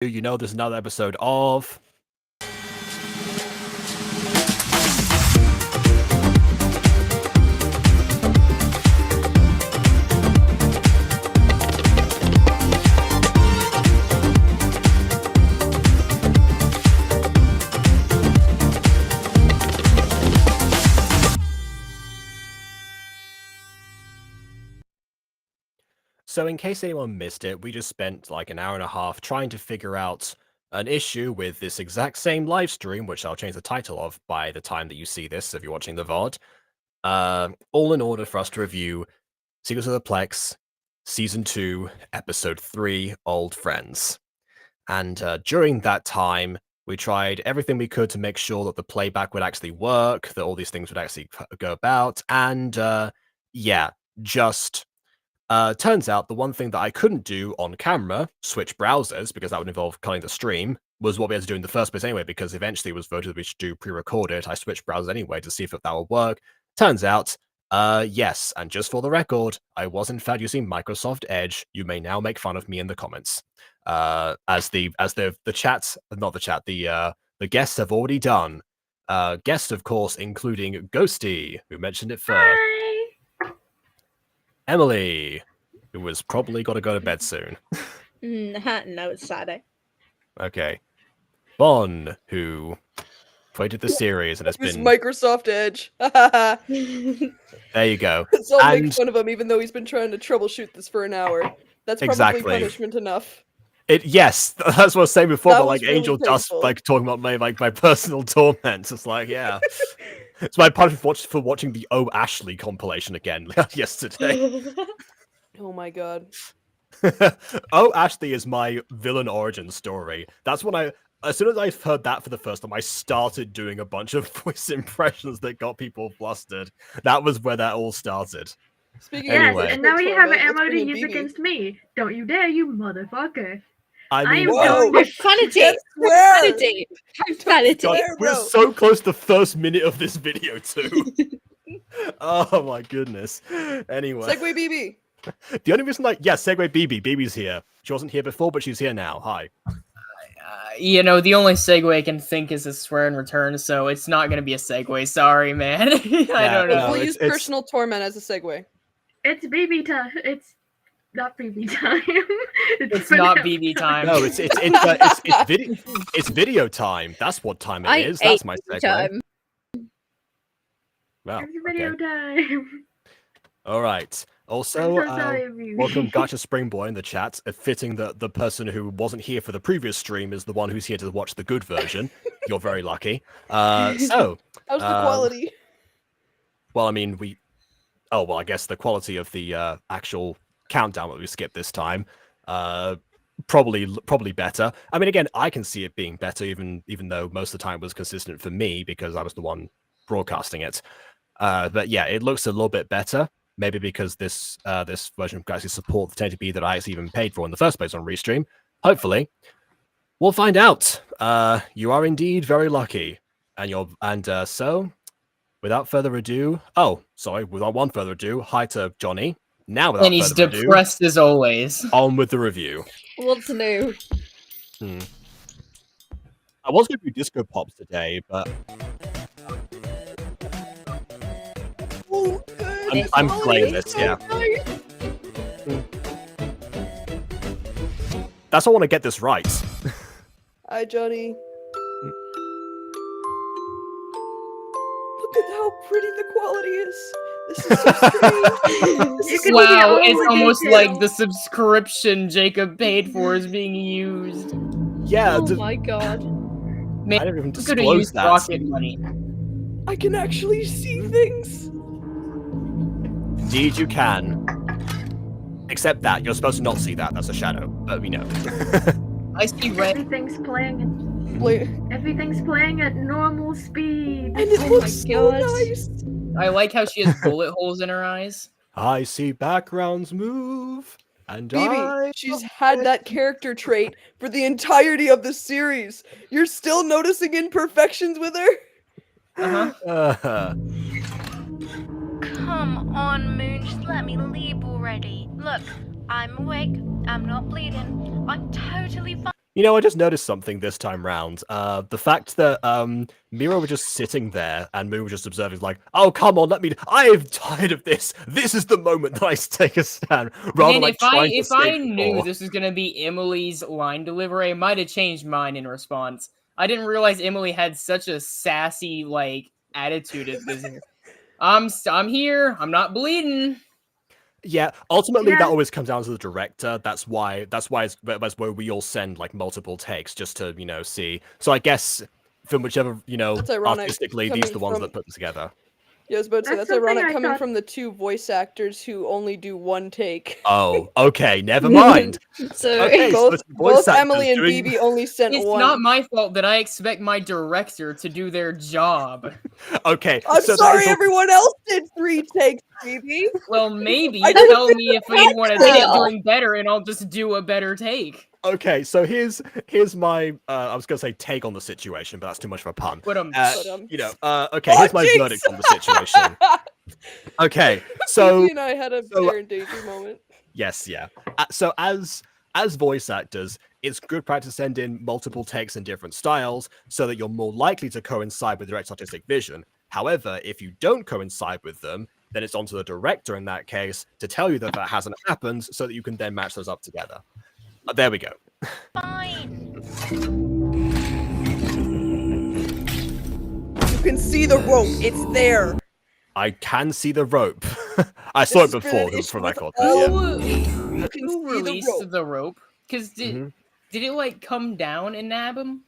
You know there's another episode of... So in case anyone missed it, we just spent like an hour and a half trying to figure out an issue with this exact same live stream, which I'll change the title of by the time that you see this, if you're watching the VOD. All in order for us to review Secrets of the Plex, Season 2, Episode 3, Old Friends. And during that time, we tried everything we could to make sure that the playback would actually work, that all these things would actually go about, and yeah, just... turns out the one thing that I couldn't do on camera, switch browsers, because that would involve cutting the stream, was what we had to do in the first place anyway, because eventually it was voted that we should do pre-recorded. I switched browsers anyway to see if that would work. Turns out, yes, and just for the record, I was in fact using Microsoft Edge. You may now make fun of me in the comments. As the chat, not the chat, the guests have already done. Guests, of course, including Ghosty, who mentioned it first. Hi. Emily, who was probably got to go to bed soon. No, it's Saturday. Okay. Bon, who created the series and has been... Microsoft Edge. There you go. Let's all make fun of him, even though he's been trying to troubleshoot this for an hour. That's probably punishment enough. Yes, that's what I was saying before, but like really Angel painful. Dust, like talking about my personal torment. It's like, yeah. It's my punishment for watching the Oh Ashley compilation again yesterday. Oh my god. Oh Ashley is my villain origin story. That's when as soon as I heard that for the first time, I started doing a bunch of voice impressions that got people flustered. That was where that all started. Speaking Anyway. Yes, and now you have an ammo to bring in use BB. against me. Don't you dare, you motherfucker. I mean, am Whoa. going to... Profanity! Where? Profanity! Profanity! God, Where, we're bro? so close to the first minute of this video too. Oh my goodness. Anyway, Segway BB. the only reason, Segway BB. BB's here. She wasn't here before, but she's here now. Hi. You know, the only segue I can think is a swear in return, so it's not gonna be a segue. Sorry, man. I don't know. No, We'll use personal torment as a segue. It's BB time. It's not BB time. It's not BB time. No, it's video time. That's what time it is. That's my segue. time. Wow. It's video time. All right. Also, I'm so sorry, BB. welcome Gacha Springboy in the chat. Fitting that the person who wasn't here for the previous stream is the one who's here to watch the good version. You're very lucky. How's the quality? Well, I mean, I guess the quality of the actual countdown that we skipped this time, probably better. I mean, again, I can see it being better, even though most of the time was consistent for me because I was the one broadcasting it. But yeah, it looks a little bit better. Maybe because this version can actually support the 1080p that I actually even paid for in the first place on Restream. Hopefully, we'll find out. You are indeed very lucky, so without further ado, without one further ado, hi to Johnny. Now, without And he's further ado, depressed as always. on with the review. What's new? I was going to do Disco Pops today, but I'm playing this, yeah. That's why I want to get this right. Hi, Johnny. Look at how pretty the quality is. This is so strange. Wow, it's almost like the subscription Jacob paid for is being used. Yeah, Oh my god. Man, I never even you could have disclosed used that. rocket money. I can actually see things. Indeed, you can. Except that you're supposed to not see that. That's a shadow, but we know. I see red. Everything's playing at... Wait. Everything's playing at normal speed. And it looks so nice. I like how she has bullet holes in her eyes. I see backgrounds move, and BB, she's had that character trait for the entirety of the series. You're still noticing imperfections with her? Uh-huh. Come on, Moon, just let me leave already. Look, I'm awake, I'm not bleeding, I'm totally fine. You know, I just noticed something this time round. The fact that Mira was just sitting there and Moon was just observing, like, oh, come on, let me. I'm tired of this. This is the moment that I take a stand. Rather Man, like trying to if I save the knew core. this was gonna be Emily's line delivery, I might have changed mine in response. I didn't realize Emily had such a sassy like attitude at this. I'm here. I'm not bleeding. Yeah, ultimately that Yeah. always comes down to the director. That's why that's where we all send like multiple takes just to, you know, see. So I guess from whichever, you know, That's ironic, artistically, these are coming the ones from- that put them together. Yeah, I was about to say, That's that's ironic something I coming thought- from the two voice actors who only do one take. Oh, okay, never mind. So Okay, so both it's voice both Emily actors and doing- BB only sent It's one. not my fault that I expect my director to do their job. Okay, I'm so that sorry, is all- everyone else did 3 takes, BB. Well, maybe I didn't tell me if you want to take it Yeah. doing better, and I'll just do a better take. Okay, so here's my I was gonna say take on the situation, but that's too much of a pun. But You know, okay, here's my jinx! verdict on the situation. Okay, so BB and I had a Baron Danger moment. yes, yeah. So as voice actors, it's good practice to send in multiple takes in different styles so that you're more likely to coincide with the director's artistic vision. However, if you don't coincide with them, then it's on to the director in that case to tell you that that hasn't happened so that you can then match those up together. There we go. Fine. You can see the rope. It's there. I can see the rope. I saw it This has been before an issue from with record. all- Yeah. You can Who see the released rope. the rope? Because Mhm. did it like come down and nab him?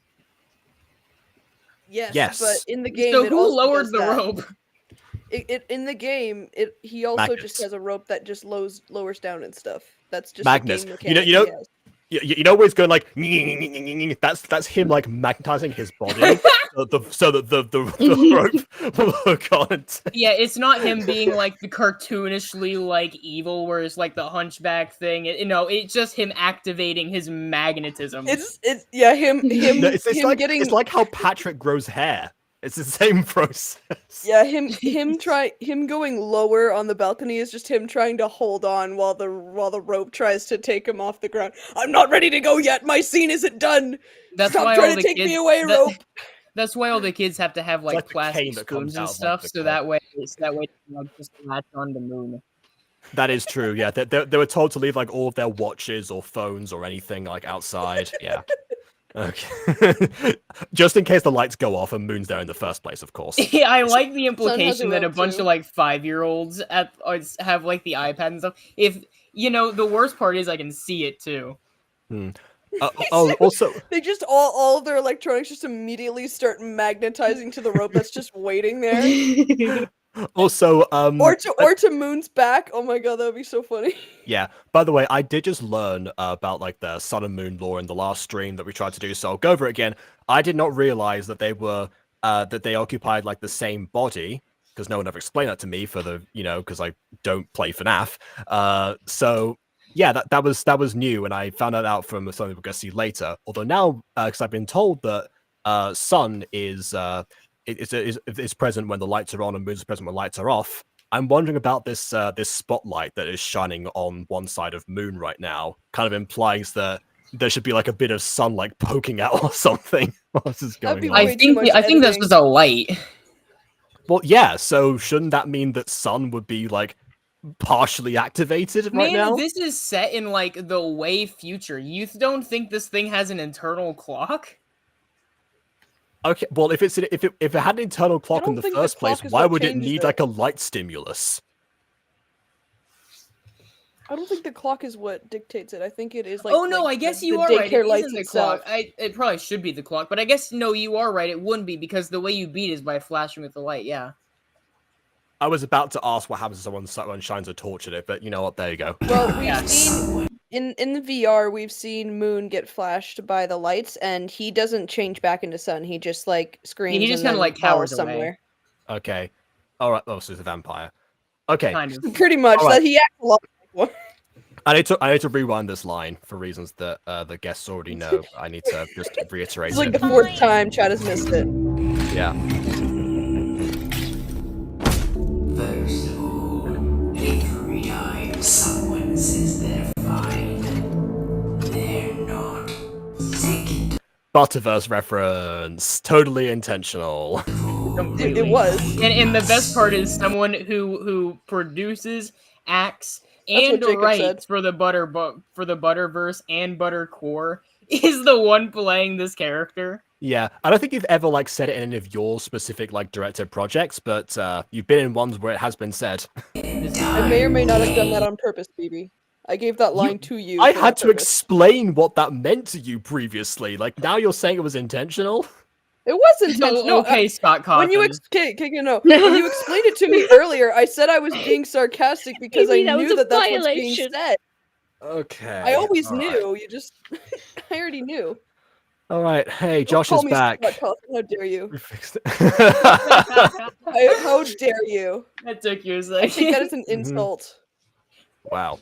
Yes, Yes. but in the game, So it who also lowered does the that. rope? In the game, he also Magnets. just has a rope that just lowers down and stuff. That's just Magnets. a game You know- mechanic you know- he has. You know where he's going like that's him like magnetizing his body so that the rope will hook on. Yeah, it's not him being like the cartoonishly like evil, where it's like the hunchback thing. It's just him activating his magnetism. It's yeah him No, it's him like getting it's like how Patrick grows hair. It's the same process. yeah him going lower on the balcony is just him trying to hold on while the rope tries to take him off the ground. I'm not ready to go yet. My scene isn't done. That's Stop why trying all to the take kids, me away, that- rope. That's why all the kids have to have like, like the cane plastic that comes spoons and out of, like, stuff, the so clip. that way they can like, just latch on the moon. That is true. Yeah, they were told to leave like all of their watches or phones or anything like outside. Yeah. Okay. Just in case the lights go off and Moon's there in the first place, of course. Yeah, I like the implication that a rope, bunch too. of like 5-year-olds have like the iPad and stuff. If the worst part is I can see it too. Also, They just all of their electronics just immediately start magnetizing to the rope that's just waiting there. also, Or to Moon's back. Oh my god, that would be so funny. yeah. By the way, I did just learn about like the Sun and Moon lore in the last stream that we tried to do, so I'll go over it again. I did not realize that they were that they occupied like the same body because no one ever explained that to me for the because I don't play FNAF. So yeah, that was new, and I found that out from something we're gonna see later. Although now, because I've been told that Sun is present when the lights are on and Moon's present when lights are off. I'm wondering about this this spotlight that is shining on one side of Moon right now. Kind of implies that there should be like a bit of sunlight poking out or something. What is That'd be going on? way too much I think this editing. was a light. Well, yeah. So shouldn't that mean that Sun would be like partially activated right Man, now? this is set in like the way future. You don't think this thing has an internal clock? Okay. Well, if it had an internal clock in don't the think the first place, clock is why what would it changes need it. like a light stimulus? I don't think the clock is what dictates it. I think it is like. Oh no, like I guess the you are right. daycare It lights isn't the itself. clock. It probably should be the clock, but I guess no, you are right. It wouldn't be because the way you beat is by flashing with the light. Yeah. I was about to ask what happens if someone shines a torch at it, but you know what? There you go. Well, we've Yeah. seen in the VR, we've seen Moon get flashed by the lights, and he doesn't change back into Sun. He just like screams. he just and kinda, then like, falls cowers away. somewhere. Okay. All right. Oh, so he's a vampire. Okay. Kind of. Pretty much. All right. That he acts a lot like one. I need to rewind this line for reasons that the guests already know. I need to just reiterate It's like it. the 4th time Chad has missed it. Yeah. First of all, every time someone says they're fine, they're not. Second Butterverse reference. Totally intentional. Completely. It was. And the best part is someone who produces, acts, That's what and Jacob writes said. for the Butterverse and Buttercore is the one playing this character. Yeah, I don't think you've ever like said it in any of your specific like directed projects, but you've been in ones where it has been said. I may or may not have done that on purpose, BB. I gave that line to you. I for had that to purpose. explain what that meant to you previously. Like now you're saying it was intentional. It was intentional. No, Okay, Scott Cawthon. when you when you explained it to me earlier, I said I was being sarcastic because Maybe I that was knew a that that's what's being violation. said. Okay. I always all right. knew. You just, I already knew. All right. Hey, Don't Josh call is me back. Scott Cawthon, how dare you? We fixed it. How dare you? That took you a I take that second. as an insult. Wow.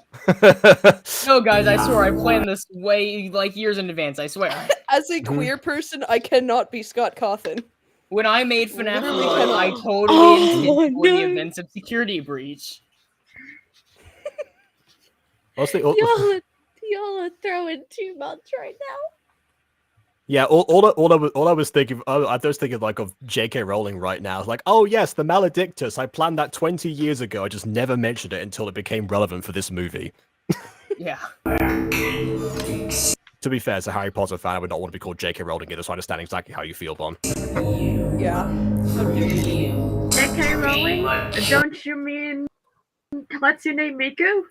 No, guys, I swear I planned this way like years in advance. I swear. As a queer person, I cannot be Scott Cawthon. When I made FNAF Literally 1, cannot. I totally Oh, intended for the no. events of Security Breach. Honestly, Y'all are throwing too much right now. yeah, all I was thinking, I was thinking like of J.K. Rowling right now. It's like, oh yes, the Maledictus. I planned that 20 years ago. I just never mentioned it until it became relevant for this movie. Yeah. To be fair, as a Harry Potter fan, I would not want to be called J.K. Rowling either, so I understand exactly how you feel, Bon. Yeah. How dare you? J.K. Rowling? Don't you mean Hatsune Miku?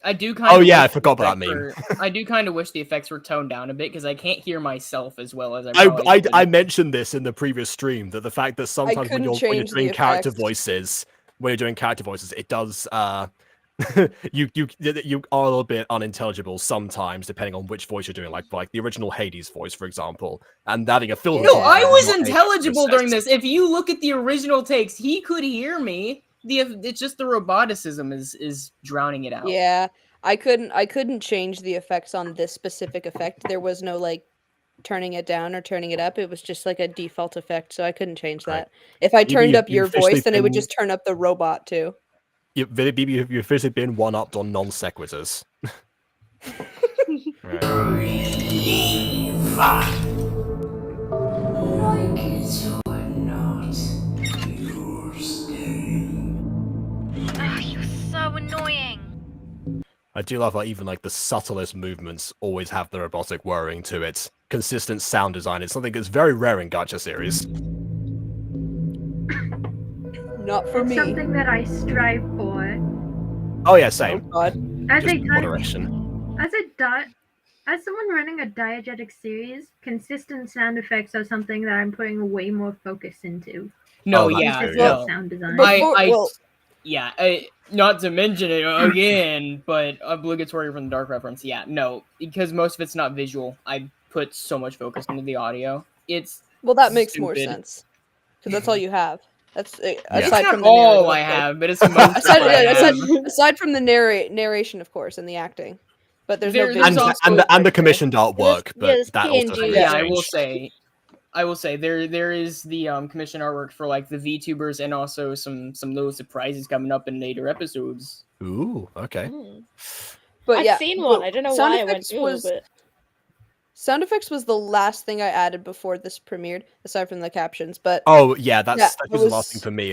I do kind Oh of yeah, I wish the forgot about that effects meme. I do kind of wish the effects were toned down a bit because I can't hear myself as well as I probably I should. mentioned this in the previous stream that the fact that sometimes when couldn't you're change the doing character effects. voices, it does you are a little bit unintelligible sometimes depending on which voice you're doing, like the original Hades voice, for example, and adding a filter. No, Yeah. I was not a intelligible during process. this. If you look at the original takes, he could hear me. It's just the roboticism is drowning it out. Yeah. I couldn't change the effects on this specific effect. There was no like turning it down or turning it up. It was just like a default effect, so I couldn't change Right. that. If I turned up you've your officially voice, then it would been- just turn up the robot too. You've officially been one-upped on non sequiturs. Right. Like it or not, you're staying. Ugh, you're so annoying. I do love how even like the subtlest movements always have the robotic whirring to it. Consistent sound design is something that's very rare in Gacha series. Not for It's me. something that I strive for. Oh yeah, Oh same. god. As Just a moderation. as someone running a diegetic series, consistent sound effects are something that I'm putting way more focus into. No, Oh, that's yeah, true, Consistent no. sound design. Not to mention it again, but obligatory from the dark reference. Yeah, no, because most of it's not visual. I put so much focus into the audio. Well, that makes more stupid. sense. Because that's all you have. That's Yeah. It's aside not from the all narrative, I of course. have, but it's most of what I have. Aside from the narration, of course, and the acting. But there's no There's visual also- And the picture. commissioned artwork, but there's that also PNG. hasn't Yeah, changed. I will say there is the commission artwork for like the VTubers and also some little surprises coming up in later episodes. Ooh, okay. But I've yeah, seen but one. I don't know sound why I went effects through, was but sound effects was the last thing I added before this premiered, aside from the captions. But Oh yeah, that's Yeah, that it was the last thing was- for me.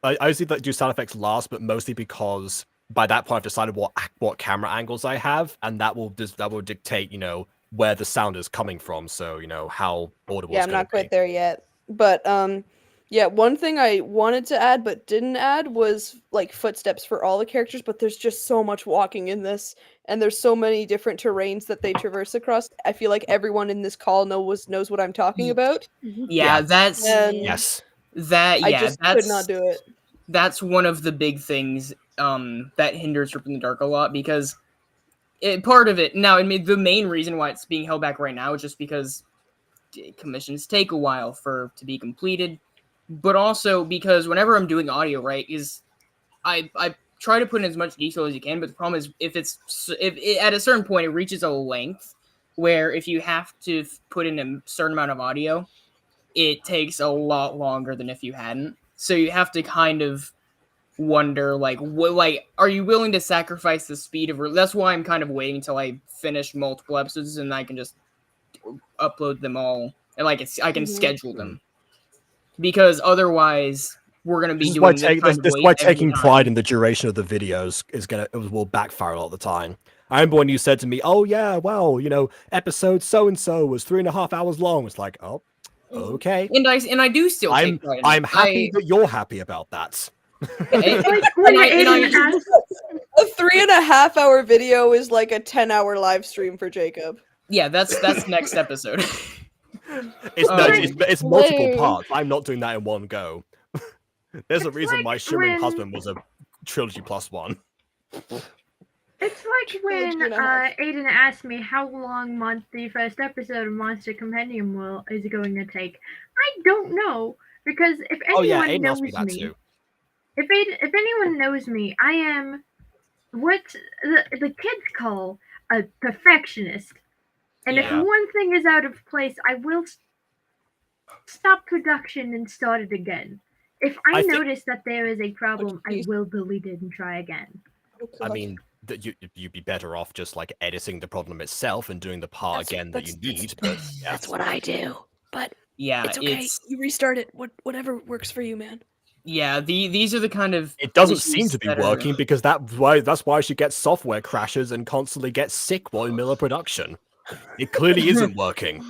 I usually do sound effects last, but mostly because by that point I've decided what camera angles I have, and that will dictate where the sound is coming from. So how audible. yeah, it's I'm gonna not quite be. there yet. But yeah, one thing I wanted to add but didn't add was like footsteps for all the characters. But there's just so much walking in this, and there's so many different terrains that they traverse across. I feel like everyone in this call knows what I'm talking about. Yeah, that's And Yes. I just could not do it. That's one of the big things that hinders Rip in the Dark a lot because part of it now. I mean, the main reason why it's being held back right now is just because commissions take a while to be completed, but also because whenever I'm doing audio, right, is I try to put in as much detail as you can. But the problem is if at a certain point it reaches a length where if you have to put in a certain amount of audio, it takes a lot longer than if you hadn't. So you have to kind of wonder, are you willing to sacrifice the speed of? That's why I'm kind of waiting until I finish multiple episodes and I can just upload them all, and like I can Mhm. schedule them, because otherwise we're gonna be This is why, doing this kind of this wait why every taking time. pride in the duration of the videos will backfire all the time. I remember when you said to me, "Oh yeah, well, episode so and so was 3.5 hours long." It's like, oh, okay. And I do still take pride in it. I'm happy that you're happy about that. And, Like when and I Aiden asked, A 3.5 hour video is like a 10-hour live stream for Jacob. yeah, that's next episode. It's multiple Blue. parts. I'm not doing that in one go. There's a It's reason like my Shimmering when- Husband was a trilogy +1. it's like when 2.5. Aiden asked me how long the first episode of Monster Compendium is going to take. I don't know, because if Oh yeah, anyone Aiden asked me knows that me, too. if anyone knows me, I am what the kids call a perfectionist. And if Yeah. one thing is out of place, I will stop production and start it again. If I, I think- notice that there is a problem, I Jeez. will delete it and try again. Oh, I God. mean, that you'd be better off just like editing the problem itself and doing the part again that you need. But yeah. That's what I do. But Yeah, it's okay. You restart it. Whatever works for you, man. yeah. These are the kind of It doesn't seem issues to be that are- working because that's why she gets software crashes and constantly gets sick while in middle of production. It clearly isn't working.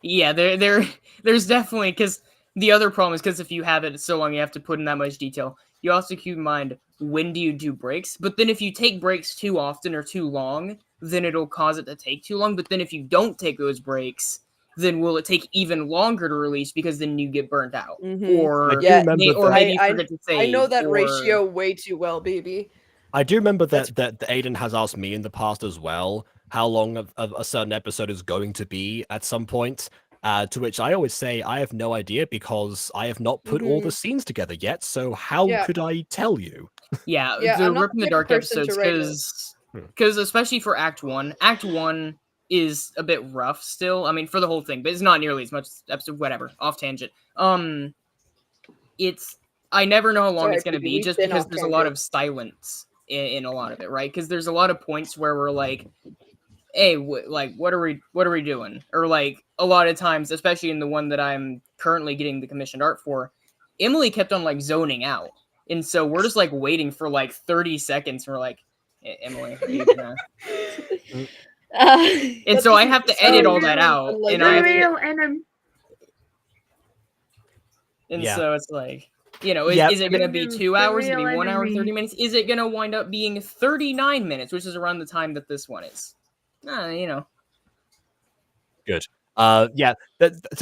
Yeah, there's definitely, because the other problem is because if you have it so long, you have to put in that much detail. You also keep in mind, when do you do breaks? But then if you take breaks too often or too long, then it'll cause it to take too long. But then if you don't take those breaks, then will it take even longer to release because then you get burnt out? Mhm. Or I do remember or that- maybe you I- forget to save. I know that or- ratio way too well, baby. I do remember that Aiden has asked me in the past as well how long a certain episode is going to be at some point. To which I always say I have no idea because I have not put all the scenes together yet. So how Yeah. could I tell you? Yeah, Yeah, the I'm not Rip in the the type Dark of person to episodes, write it. because especially for Act 1, Act 1 is a bit rough still. I mean, for the whole thing, but it's not nearly as much episode. Whatever, off tangent. It's I never know how long Sorry, it's gonna Phoebe, be we've just been because off there's a lot tangent. of silence in a lot of it, right? Because there's a lot of points where we're like, hey, what are we doing? Or like a lot of times, especially in the one that I'm currently getting the commissioned art for, Emily kept on like zoning out, and so we're just like waiting for like 30 seconds. And we're like, Emily, are you gonna? And so I have to so edit all that weird, out, but, like, and I have to, Real and and Yeah. so it's like, Yeah. is it gonna be 2 hours? Is it gonna be 1 hour, enemy. 30 minutes? Is it gonna wind up being 39 minutes, which is around the time that this one is? Good. Yeah,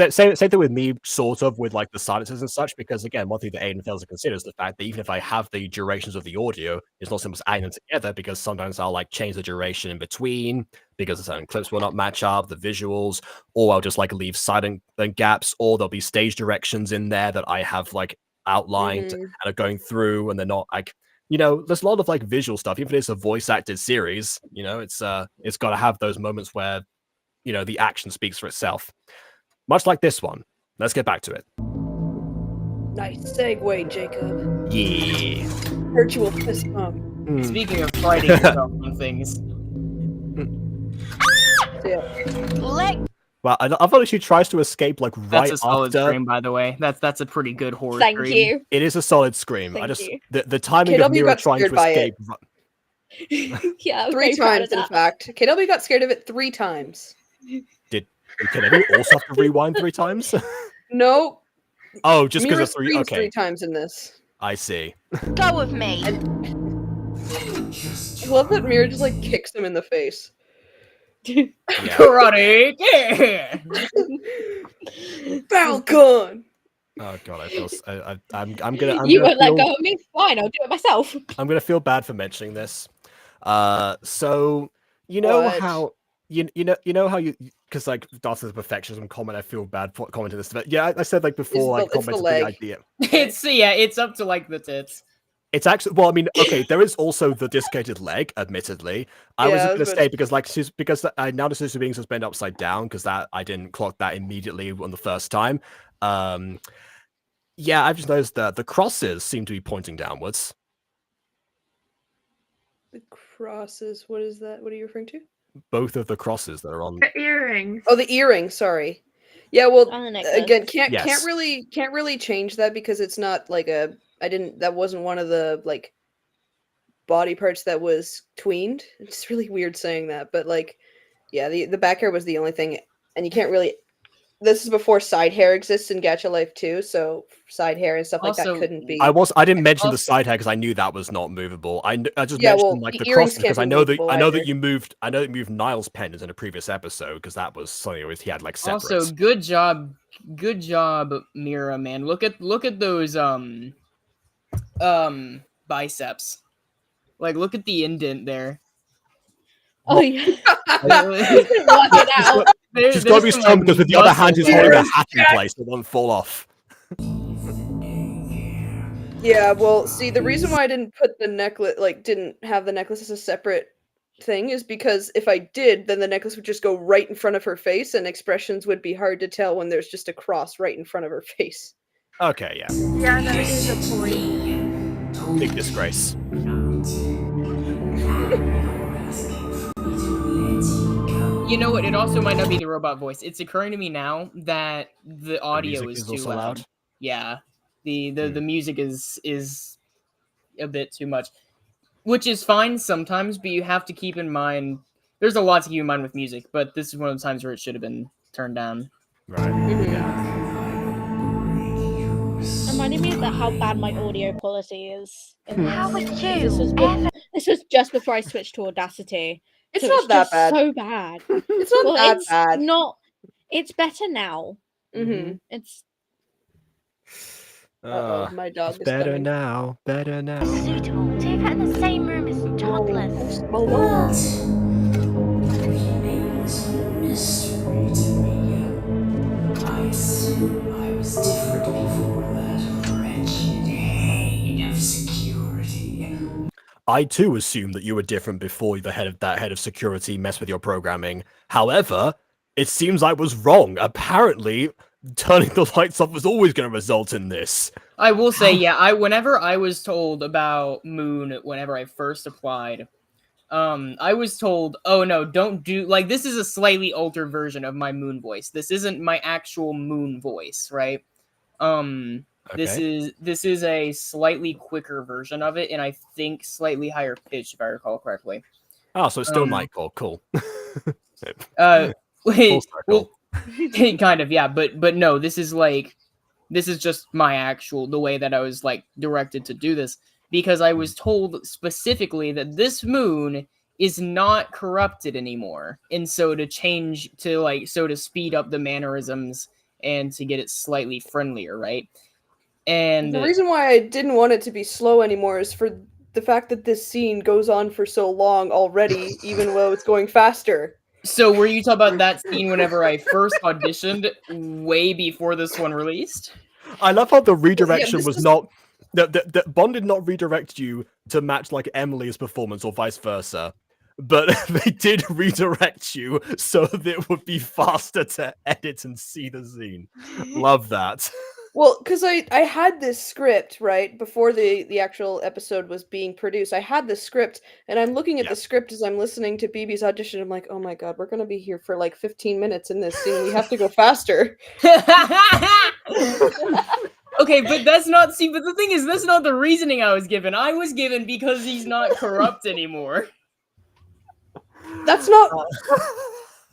same thing with me, sort of, with like the silences and such, because again, one thing that Aiden fails to consider is the fact that even if I have the durations of the audio, it's not simple as adding them together, because sometimes I'll like change the duration in between because the certain clips will not match up, the visuals, or I'll just like leave silent gaps, or there'll be stage directions in there that I have like outlined and are going through, and they're not like, there's a lot of like visual stuff, even if it's a voice acted series, it's got to have those moments where the action speaks for itself. Much like this one. Let's get back to it. Nice segue, Jacob. Yeah. Virtual fist bump. Speaking of fighting yourself on things, Yeah. Well, I thought she tries to escape like right that's a solid after. scream, by the way. That's a pretty good horror Thank scream. you. It is a solid scream. Thank you. The timing of KW Mira got trying to scared by it. escape. Yeah, I'm 3 very proud times, of in that. fact. KW got scared of it 3 times. Can we also have to rewind 3 times? No, Oh, just because Mira of 3. screams Okay, 3 times in this. I see. Go with me. I love that Mira just like kicks him in the face. Yeah. Karate, yeah. Falcon! Oh god, I feel. I'm gonna. You gonna won't let feel, go of me? Fine, I'll do it myself. I'm gonna feel bad for mentioning this. So you know What? how you know how you, because like after the perfectionism comment, I feel bad for commenting this. But yeah, I said like before, It's I the commented the leg. idea. It's up to like the tits. It's actually, well, I mean, okay, there is also the dislocated leg, admittedly. I was Yeah, I going was to about say, because I now this is being suspended upside down, because that I didn't clock that immediately on the first time. Yeah, I've just noticed that the crosses seem to be pointing downwards. The crosses, what is that? What are you referring to? both of the crosses that are on. The earrings. Oh, the earring. Sorry. Yeah. Well, On the necklace. again, can't Yes. really change that because it's not like a. That wasn't one of the like body parts that was tweened. It's really weird saying that, but like, yeah, the back hair was the only thing, and you can't really. This is before side hair exists in Gacha Life too, so side hair and stuff like Also, that couldn't be. I didn't mention the also- side hair because I knew that was not movable. I just Yeah, mentioned well, like the the earrings crosses because can't I be know that movable I know that either. you moved Niall's pendant in a previous episode because that was something he had like separate. Also, good job, Mira, man. Look at those biceps. Like, look at the indent there. Oh yeah. There- Work it out. She's got to be there's some, strong like, because with the other hand she's muscle holding there. a hat in place that won't fall off. Yeah, well, see, the reason why I didn't put the necklace, like, didn't have the necklace as a separate thing is because if I did, then the necklace would just go right in front of her face, and expressions would be hard to tell when there's just a cross right in front of her face. Okay, yeah, Yeah, that is a point. big disgrace. You know what? It also might not be the robot voice. It's occurring to me now that the audio music is is too also loud. loud? Yeah, the music is a bit too much, which is fine sometimes. But you have to keep in mind there's a lot to keep in mind with music. But this is one of the times where it should have been turned down. Right. Reminding me about how bad my audio quality is. in How this. would This you was, ever? this was just before I switched to Audacity. It's so not it's that just bad. so bad. It's not Well, that it's bad. not. It's better now. Mm-hmm. It's My dog is better coming. now, better now. Suitable to put in the same room as toddlers. What remains a mystery to me. I assume I was different before that wretched haid of security. I too assumed that you were different before the head of security messed with your programming. However, it seems I was wrong. Apparently, turning the lights off was always going to result in this. I will say, yeah, whenever I was told about Moon, whenever I first applied, I was told, oh no, don't do, like, this is a slightly altered version of my Moon voice. This isn't my actual Moon voice, right? This is a slightly quicker version of it, and I think slightly higher pitch, if I recall correctly. Oh, so it's still Nightcore. Cool. Wait, Full well, kind of, yeah, but no, this is just my actual, the way that I was like directed to do this, because I was told specifically that this Moon is not corrupted anymore, and so to change to to speed up the mannerisms and to get it slightly friendlier, right? And The reason why I didn't want it to be slow anymore is for the fact that this scene goes on for so long already, even though it's going faster. so were you talking about that scene whenever I first auditioned, way before this one released? I love how the redirection this was was- not that Bond did not redirect you to match like Emily's performance or vice versa, but they did redirect you so that it would be faster to edit and see the scene. Love that. Well, because I had this script, right, before the actual episode was being produced. I had the script, and I'm looking at Yeah. the script as I'm listening to BB's audition. I'm like, oh my god, we're going to be here for like 15 minutes in this scene. We have to go faster. Okay, but that's not, but the thing is, that's not the reasoning I was given. I was given because he's not corrupt anymore. That's not...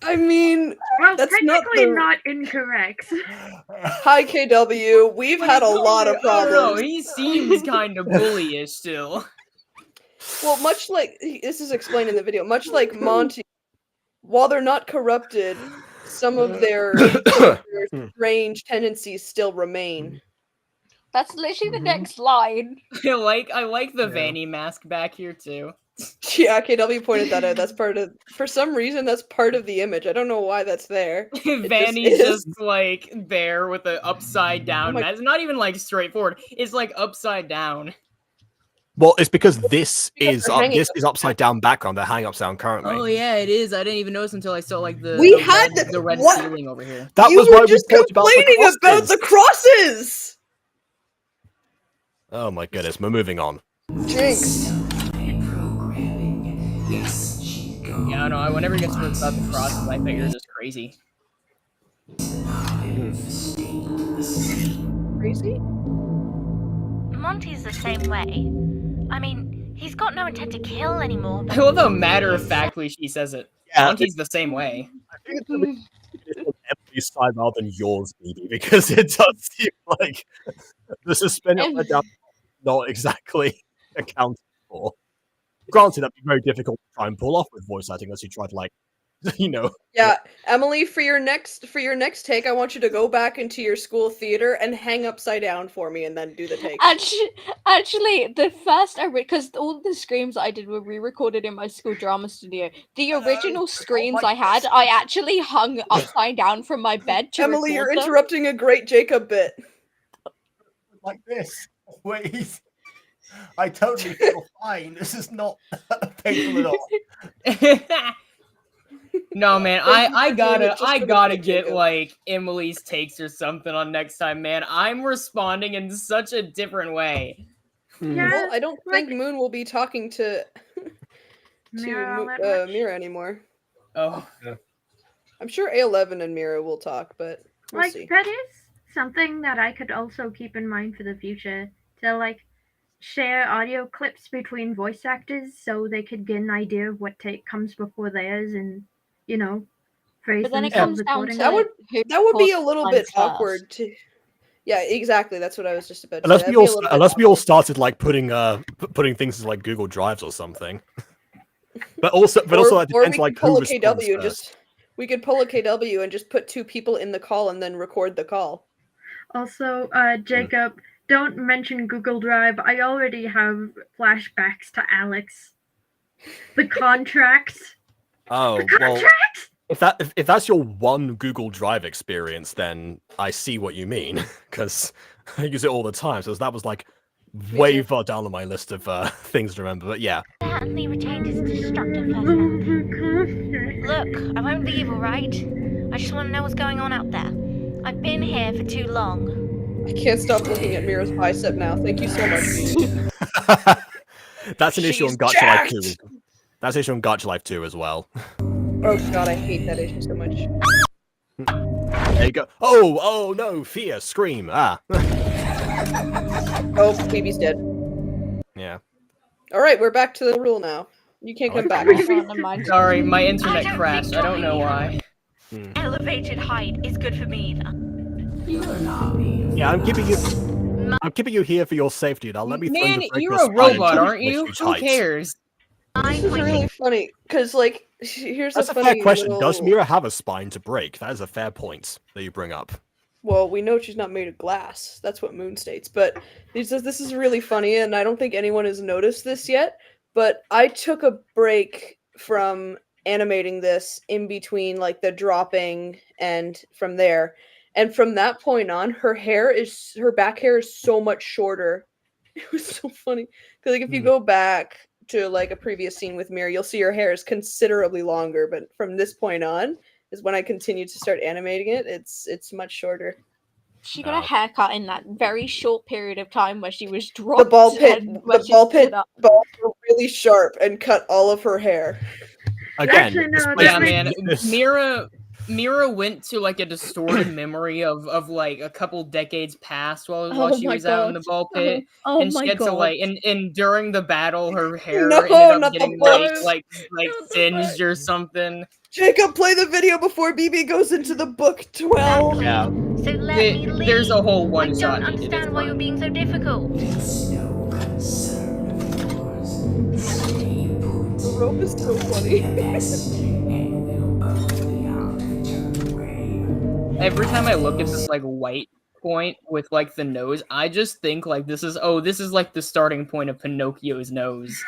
I mean, Well, That's not technically the- not incorrect. hi KW, we've But had a it's lot of only- I don't know, problems. he seems kind of bullyish still. Well, much like this is explained in the video, much like Monty, while they're not corrupted, some of their strange tendencies still remain. that's literally the next line. I like the Yeah. Vanny mask back here too. Yeah, KW pointed that out. That's part of, for some reason, that's part of the image. I don't know why that's there. Vanny's is. just like there with the upside down. my- It's not even like straightforward. It's like upside down. Well, it's because this is they're hanging upside down background. They're hanging upside down currently. Oh yeah, it is. I didn't even notice until I saw like the We the had red, the- the red what? ceiling over here. That You was were why we just talked about complaining about the crosses! Oh my goodness, we're moving on. Jinx. Programming. Yes, she's got Yeah, I know. Whenever he gets to about the crosses, I think you're just crazy. Crazy? Monty's the same way. I mean, he's got no intent to kill anymore. I But love how matter-of-factly she says it. Yeah, Monty's the same way. I think it's on Emily's side rather than yours, BB, because it does seem like the suspended Em- letdown not exactly accounted for. Granted, that'd be very difficult to try and pull off with voice acting unless you tried, like, Yeah, Emily, for your next take, I want you to go back into your school theater and hang upside down for me, and then do the take. Actually, the first because all the screams I did were re-recorded in my school drama studio. The original screams I had, I actually hung upside down from my bed to Emily, you're record them. interrupting a great Jacob bit. Like this. Wait. I totally feel fine. This is not painful at all. No, man, Thank you I for doing it gotta just for the get Jacob. like Emily's takes or something on next time, man. I'm responding in such a different way. Yeah, Well, I don't like- think Moon will be talking to Mira that much. Mira anymore. Oh, I'm sure A11 and Mira will talk, but we'll Like, see. that is something that I could also keep in mind for the future. To, like, share audio clips between voice actors so they could get an idea of what take comes before theirs and, phrase But then it themselves comes down to accordingly. That would be a records little lines bit first. awkward to. Yeah, exactly. That's what I was just about to unless say. we That'd be a all little bit unless we all awkward. started like putting things in like Google Drives or something. But also that Or depends we like could pull who a responds KW and first. we could pull a KW and just put 2 people in the call and then record the call. Also, Jacob, don't mention Google Drive. I already have flashbacks to Alex. The contracts. Oh The well, contracts! if that's your one Google Drive experience, then I see what you mean because I use it all the time. So that was like way too. far down on my list of things to remember. But yeah, Certainly retained his destructive Oh personality. my god. Look, I won't leave, alright? I just want to know what's going on out there. I've been here for too long. I can't stop looking at Mira's bicep now. Thank you so much, Phoebe. that's an issue on She's Gacha Life jacked! 2. That's an issue on Gacha Life 2 as well. Oh god, I hate that issue so much. There you go. Oh no, fear, scream. Oh, Phoebe's dead. Yeah. Alright, we're back to the rule now. You can't come back. Oh, never mind. sorry, my internet I don't crashed. think I don't know why. Elevated height is good for me either. Yeah, I'm keeping you here for your safety. Now let me throw Man, you break you're your a spine robot, until you aren't reach you? huge Who heights. cares? This is really funny, because, like, here's That's a a funny fair question. little... Does Mira have a spine to break? That is a fair point that you bring up. Well, we know she's not made of glass. That's what Moon states. But this is really funny, and I don't think anyone has noticed this yet. But I took a break from animating this in between, like, the dropping and from there. And from that point on, her back hair is so much shorter. It was so funny. Because, like, if you go back to, like, a previous scene with Mira, you'll see her hair is considerably longer. But from this point on, is when I continued to start animating it. It's much shorter. She got a haircut in that very short period of time where she was The dropped. ball pit, and where the she ball stood pit up. balls were really sharp and cut all of her hair. Again, Actually, no, this that place Yeah, makes- man. this- Mira went to like a distorted memory of like a couple decades past while Oh she my was out in the God. ball pit. Oh And my she had to god. like and during the battle her hair No, ended up not the getting book. like Not the singed or something. Jacob, play the video before BB goes into the book 12. Yeah. So let me leave. There's a whole I one don't shot. understand why you're being so difficult. It's no concern of yours. Stay put. The rope is so funny. Best, and we'll both be on the turn way. Every time I look at this like white point with like the nose, I just think like this is like the starting point of Pinocchio's nose.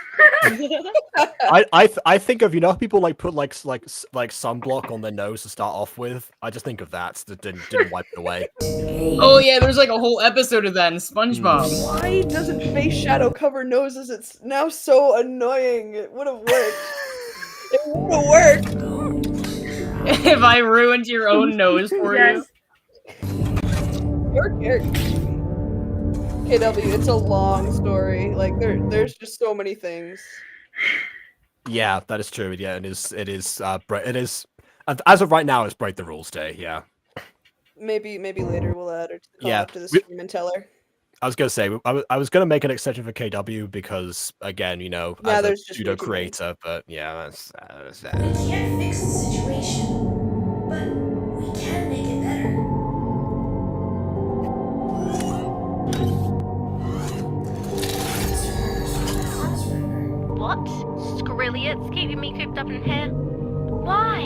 I think of how people like put like sunblock on their nose to start off with. I just think of that. That didn't wipe it away. Oh yeah, there's like a whole episode of that in SpongeBob. Why doesn't face shadow cover noses? It's now so annoying. It would have worked. It would have worked. If I ruined your own nose for Yes. Your character. KW, it's a long story. Like there's just so many things. Yeah, that is true. Yeah, it is. It is. It is. As of right now, it's break the rules day. Yeah. Maybe later we'll add her to the call Yeah, after the stream and tell her. I was gonna say I was gonna make an exception for KW because again, you know, Yeah, as a there's just way pseudo too many. creator, but yeah, We can't fix the situation, but we can make it better. What? Scrilliot's keeping me cooped up in here? Why?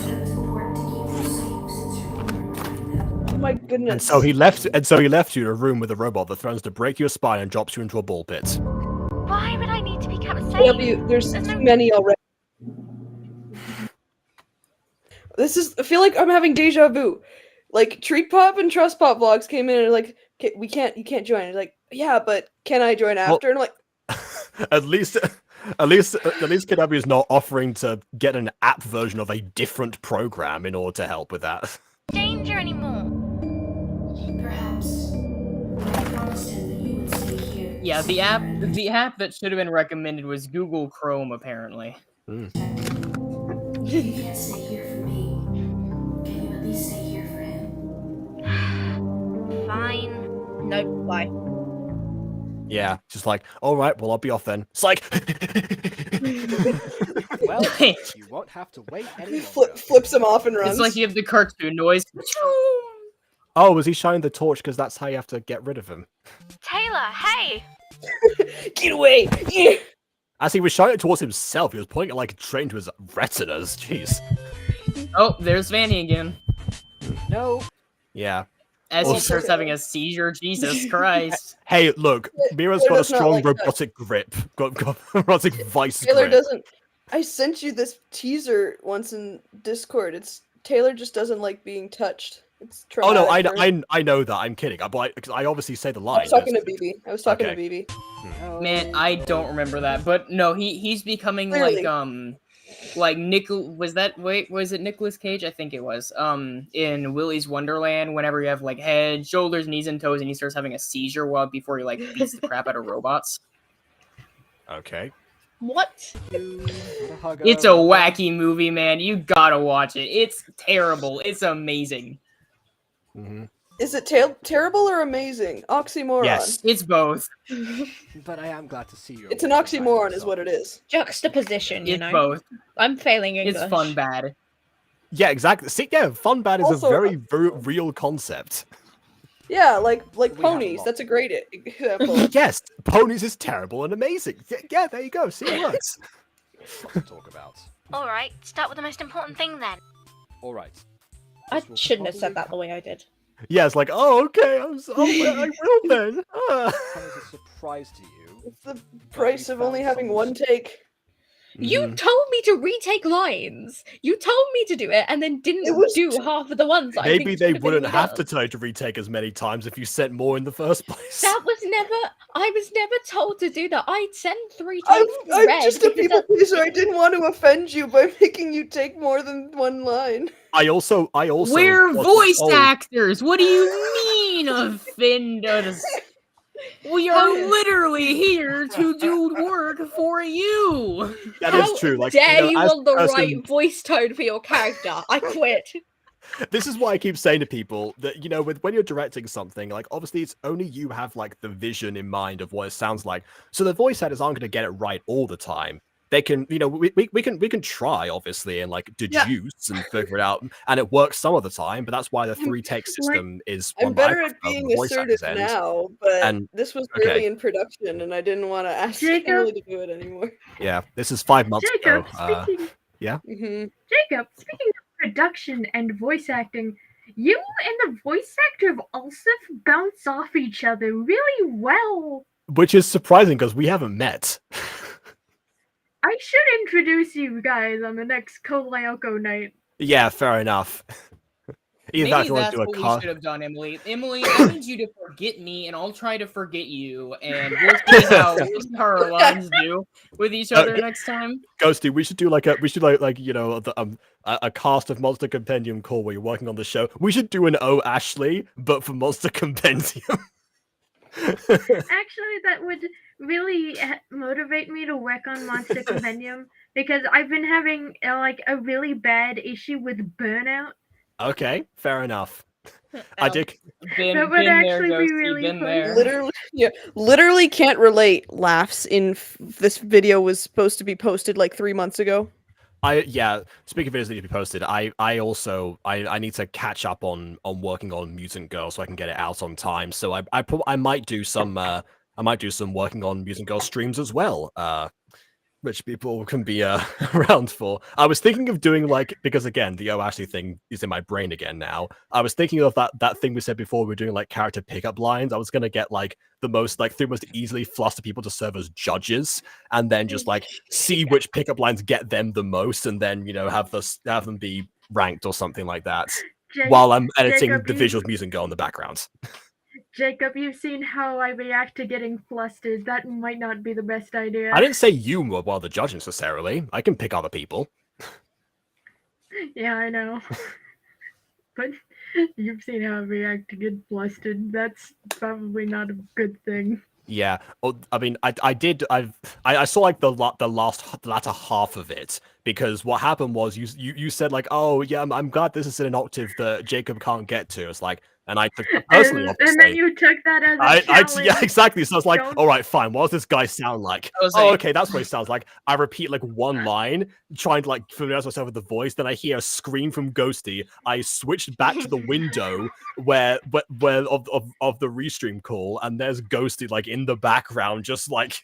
It's important to keep her safe since you're remembering them. Oh my goodness. and so he left. And so he left you in a room with a robot that threatens to break your spine and drops you into a ball pit. Why would I need to be kept safe? KW, there's too many already. I feel like I'm having deja vu. Like Treat Pop and Trust Pop vlogs came in and like, you can't join. And like, yeah, but can I join after? And I'm like, At least KW is not offering to get an app version of a different program in order to help with that. Danger anymore. Perhaps. I promised him that you would stay here. Yeah, the app that should have been recommended was Google Chrome, apparently. You can't stay here for me. Can you at least stay here for him? Fine. Nope, bye. Yeah, just like, all right, well, I'll be off then. Psych. Well, you won't have to wait any longer. flips him off and runs. It's like you have the cartoon noise. Oh, was he shining the torch? Because that's how you have to get rid of him. Taylor, hey! Get away! Yeah. As he was shining it towards himself, he was pointing it like a train to his retinas. Jeez. Oh, there's Vanny again. No. Yeah. As he Also- starts having a seizure, Jesus Christ. Hey, look, Mira's Taylor got a does not strong like that. robotic grip. Got robotic vice Taylor grip. doesn't. I sent you this teaser once in Discord. Taylor just doesn't like being touched. It's Oh no, traumatic for her. I know that. I'm kidding. Because I obviously say the line. I was talking to BB. I was talking Okay. to BB. Man, I don't remember that. But no, he's becoming Clearly. like was it Nicolas Cage? I think it was. In Willy's Wonderland, whenever you have like head, shoulders, knees, and toes, and he starts having a seizure before he like beats the crap out of robots. Okay. What? It's a wacky movie, man. You gotta watch it. It's terrible. It's amazing. Mm-hmm. Is it terrible or amazing? Oxymoron. Yes. It's both. But I am glad to see you. It's an oxymoron, is what it is. Juxtaposition, you It's know. both. I'm failing English. It's fun bad. Yeah, exactly. See, yeah, fun bad is Also- a very real concept. Yeah, like We have a ponies. lot. That's a great example. Yes, ponies is terrible and amazing. Yeah, there you go. See, it works. Lots to talk about. Alright, start with the most important thing then. All right. I This will shouldn't have said probably that the way I did. Yeah, it's like, oh, okay, I will then. Ah. come as a surprise to you. It's the price of only having one take. You Mhm. told me to retake lines. You told me to do it, and then didn't It was do t- half of the ones. I Maybe think they should have been wouldn't have to done. tell you to retake as many times if you sent more in the first place. That was never. I was never told to do that. I'd send 3 I'm, takes to I'm Red just a because people that- pleaser. I didn't want to offend you by making you take more than one line. I also We're wasn't voice told- actors. What do you mean offend us? We are literally here to do work for you. That is How true. Like, dare you you know, as want the a person- right voice tone for your character? I quit. This is why I keep saying to people that, you know, when you're directing something, like, obviously it's only you have like the vision in mind of what it sounds like. So the voice actors aren't going to get it right all the time. They can, you know, we can try obviously and like deduce and figure it out, and it works some of the time. But that's why the 3-take system is I'm one that I better at prefer being from the voice assertive actors' end. now, but And- this was okay. early in production, and I didn't want to ask Jacob? Kimberly to do it anymore. Yeah, this is 5 months Jacob, ago. speaking, Mm-hmm. Jacob, speaking of production and voice acting, you and the voice actor of Ulsif bounce off each other really well. Which is surprising because we haven't met. I should introduce you guys on the next Kolayoko night. Yeah, fair enough. Either that, Maybe if you want that's to do a what we car. should have done, Emily. Emily, I need you to forget me, and I'll try to forget you, and we'll see how our lines do with each other next time. Ghosty, we should do like you know a cast of Monster Compendium call where you're working on the show. We should do an Oh Ashley, but for Monster Compendium. Actually, that would really motivate me to work on Monster Compendium because I've been having like a really bad issue with burnout. Okay, fair enough. I did. Been That would there, actually be Ghosty, really been fun. there. Literally can't relate. Laughs in this video was supposed to be posted like 3 months ago. Speaking of videos that need to be posted, I also need to catch up on working on Mutant Girl so I can get it out on time. So I might do some working on Mutant Girl streams as well. Which people can be around for. I was thinking of doing because again the Ashley thing is in my brain again now. I was thinking of that thing we said before. We're doing like character pickup lines. I was gonna get like the most three most easily flustered people to serve as judges, and then just like see which pickup lines get them the most, and then have them be ranked or something like that. While I'm editing Jacob, the visuals, music go in the background. Jacob, you've seen how I react to getting flustered. That might not be the best idea. I didn't say you were while the judge necessarily. I can pick other people. Yeah, I know. But you've seen how I react to get flustered. That's probably not a good thing. Yeah, I mean, I saw like the latter half of it, because what happened was you said like, oh yeah, I'm glad this is in an octave that Jacob can't get to. It's like, and I took that personally, and then you took that as a challenge. Yeah, exactly. So I was like, Don't- all right, fine. What does this guy sound like? Oh, okay, that's what he sounds like. I repeat like one line, trying to like familiarize myself with the voice. Then I hear a scream from Ghosty. I switched back to the window where of the restream call, and there's Ghosty like in the background, just like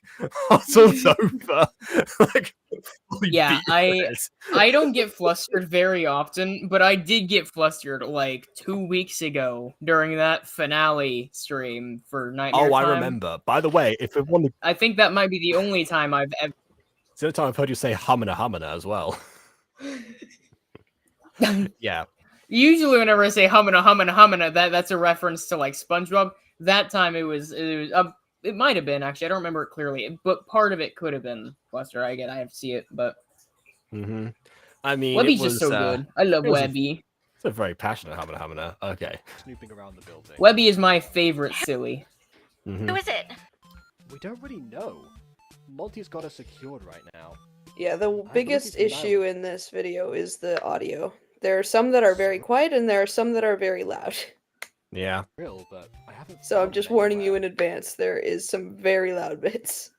hustled over. Like, yeah, I don't get flustered very often, but I did get flustered like 2 weeks ago during that finale stream for Nightmare Time. I remember. By the way, if it wanted, I think that might be the only time I've ever. It's the only time I've heard you say humana humana as well. Yeah. Usually, whenever I say humana humana humana, that's a reference to like SpongeBob. That time it was it might have been actually. I don't remember it clearly, but part of it could have been fluster. I have to see it, but. I mean, Webby's just so good. I love Webby. It's a very passionate humana. Okay. Snooping around the building. Webby is my favorite silly. Who is it? We don't really know. Monty's got us secured right now. Yeah, the biggest issue in this video is the audio. There are some that are very quiet, and there are some that are very loud. Yeah. Real, but I haven't. So I'm just warning you in advance. There is some very loud bits.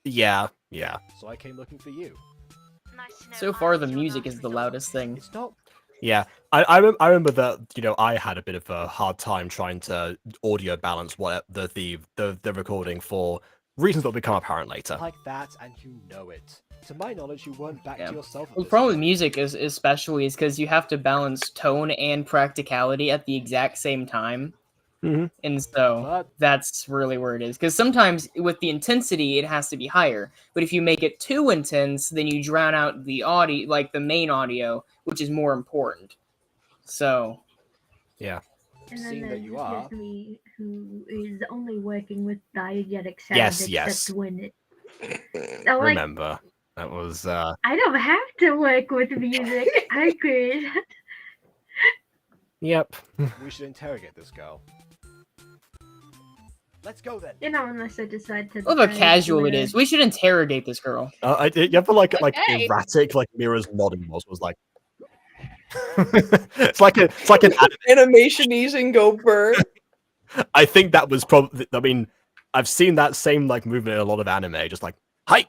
Yeah. So I came looking for you. Nice to know So far, the honest, you're music not is the resolved. loudest thing. It's not. Yeah, I remember that I had a bit of a hard time trying to audio balance what the recording for reasons that will become apparent later. Like that, and you know it. To my knowledge, you weren't back to yourself. Well, the problem with music is because you have to balance tone and practicality at the exact same time. And so that's really where it is. Because sometimes with the intensity, it has to be higher. But if you make it too intense, then you drown out the audio, like the main audio, which is more important. So, yeah. And then Seeing that there's you are. just me, who is only working with diegetic sounds, except when it. So, like, Remember, that was. I don't have to work with music. I could. Yep. We should interrogate this girl. Let's go then. You know, unless I decide to. look how casual it is. We should interrogate this girl. You have like Okay. erratic like Mira's nodding was like. it's like an Animation easing go burr. I think that was probably. I mean, I've seen that same like movement in a lot of anime, just like hi.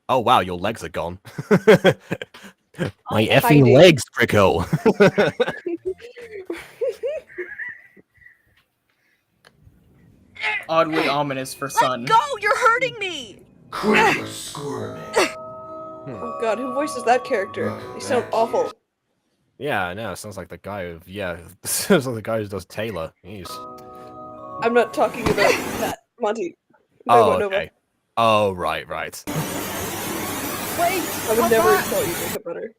Oh wow, your legs are gone. My effing hiding. legs, Rico. Oddly ominous for Sun. Go! You're hurting me! Quit squirming. Oh god, who voices that character? They sound awful. Yeah, I know. It sounds like the guy who sounds like the guy who does Taylor. Jeez. I'm not talking about that, Monty. Oh, Nova. okay. Oh, right. I would never call you Jacob Butter.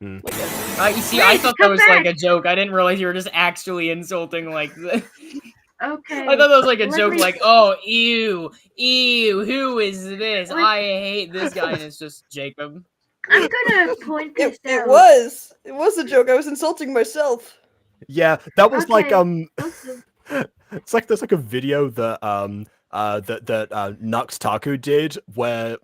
Like that. You see, I thought that was like a joke. I didn't realize you were just actually insulting like the... Okay. I thought that was like a let joke, me- like, oh, ew, who is this? Let- I hate this guy, and it's just Jacob. I'm gonna point this It out. was a joke. I was insulting myself. Yeah, that was like Also, it's like there's like a video that Nux Taku did where